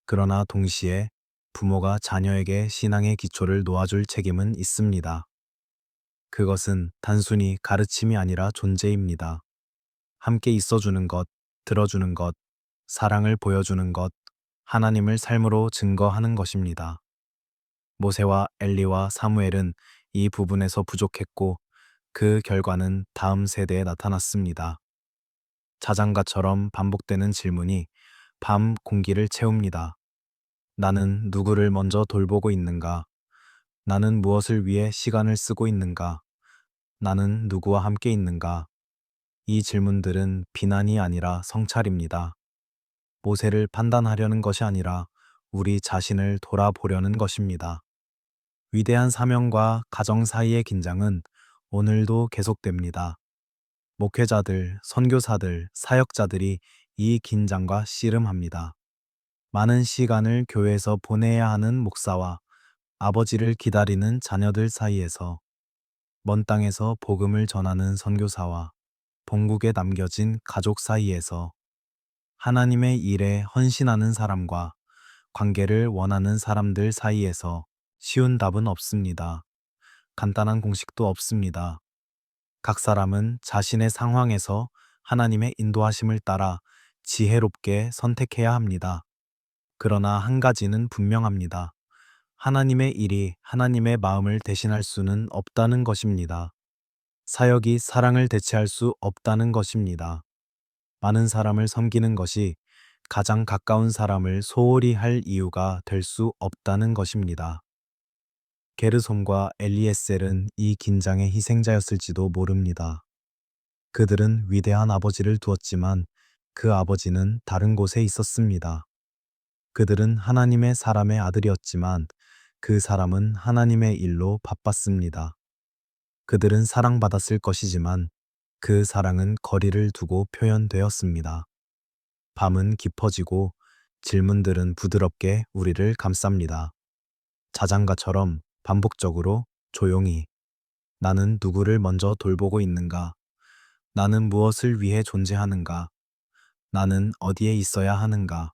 그러나 동시에 부모가 자녀에게 신앙의 기초를 놓아줄 책임은 있습니다. 그것은 단순히 가르침이 아니라 존재입니다. 함께 있어주는 것, 들어주는 것, 사랑을 보여주는 것, 하나님을 삶으로 증거하는 것입니다. 모세와 엘리와 사무엘은 이 부분에서 부족했고 그 결과는 다음 세대에 나타났습니다. 자장가처럼 반복되는 질문이 밤 공기를 채웁니다. 나는 누구를 먼저 돌보고 있는가? 나는 무엇을 위해 시간을 쓰고 있는가? 나는 누구와 함께 있는가? 이 질문들은 비난이 아니라 성찰입니다. 모세를 판단하려는 것이 아니라 우리 자신을 돌아보려는 것입니다. 위대한 사명과 가정 사이의 긴장은 오늘도 계속됩니다. 목회자들, 선교사들, 사역자들이 이 긴장과 씨름합니다. 많은 시간을 교회에서 보내야 하는 목사와 아버지를 기다리는 자녀들 사이에서, 먼 땅에서 복음을 전하는 선교사와 본국에 남겨진 가족 사이에서, 하나님의 일에 헌신하는 사람과 관계를 원하는 사람들 사이에서 쉬운 답은 없습니다. 간단한 공식도 없습니다. 각 사람은 자신의 상황에서 하나님의 인도하심을 따라 지혜롭게 선택해야 합니다. 그러나 한 가지는 분명합니다. 하나님의 일이 하나님의 마음을 대신할 수는 없다는 것입니다. 사역이 사랑을 대체할 수 없다는 것입니다. 많은 사람을 섬기는 것이 가장 가까운 사람을 소홀히 할 이유가 될 수 없다는 것입니다. 게르솜과 엘리에셀은 이 긴장의 희생자였을지도 모릅니다. 그들은 위대한 아버지를 두었지만 그 아버지는 다른 곳에 있었습니다. 그들은 하나님의 사람의 아들이었지만 그 사람은 하나님의 일로 바빴습니다. 그들은 사랑받았을 것이지만 그 사랑은 거리를 두고 표현되었습니다. 밤은 깊어지고 질문들은 부드럽게 우리를 감쌉니다. 자장가처럼 반복적으로 조용히 나는 누구를 먼저 돌보고 있는가? 나는 무엇을 위해 존재하는가? 나는 어디에 있어야 하는가?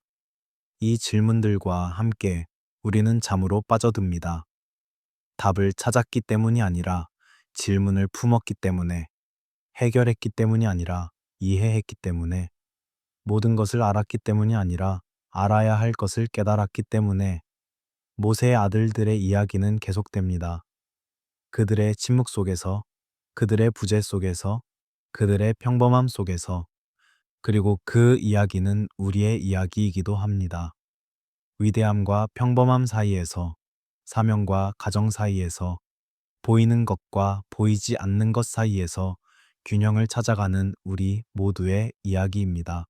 이 질문들과 함께 우리는 잠으로 빠져듭니다. 답을 찾았기 때문이 아니라 질문을 품었기 때문에, 해결했기 때문이 아니라 이해했기 때문에, 모든 것을 알았기 때문이 아니라 알아야 할 것을 깨달았기 때문에 모세의 아들들의 이야기는 계속됩니다. 그들의 침묵 속에서, 그들의 부재 속에서, 그들의 평범함 속에서, 그리고 그 이야기는 우리의 이야기이기도 합니다. 위대함과 평범함 사이에서, 사명과 가정 사이에서, 보이는 것과 보이지 않는 것 사이에서 균형을 찾아가는 우리 모두의 이야기입니다.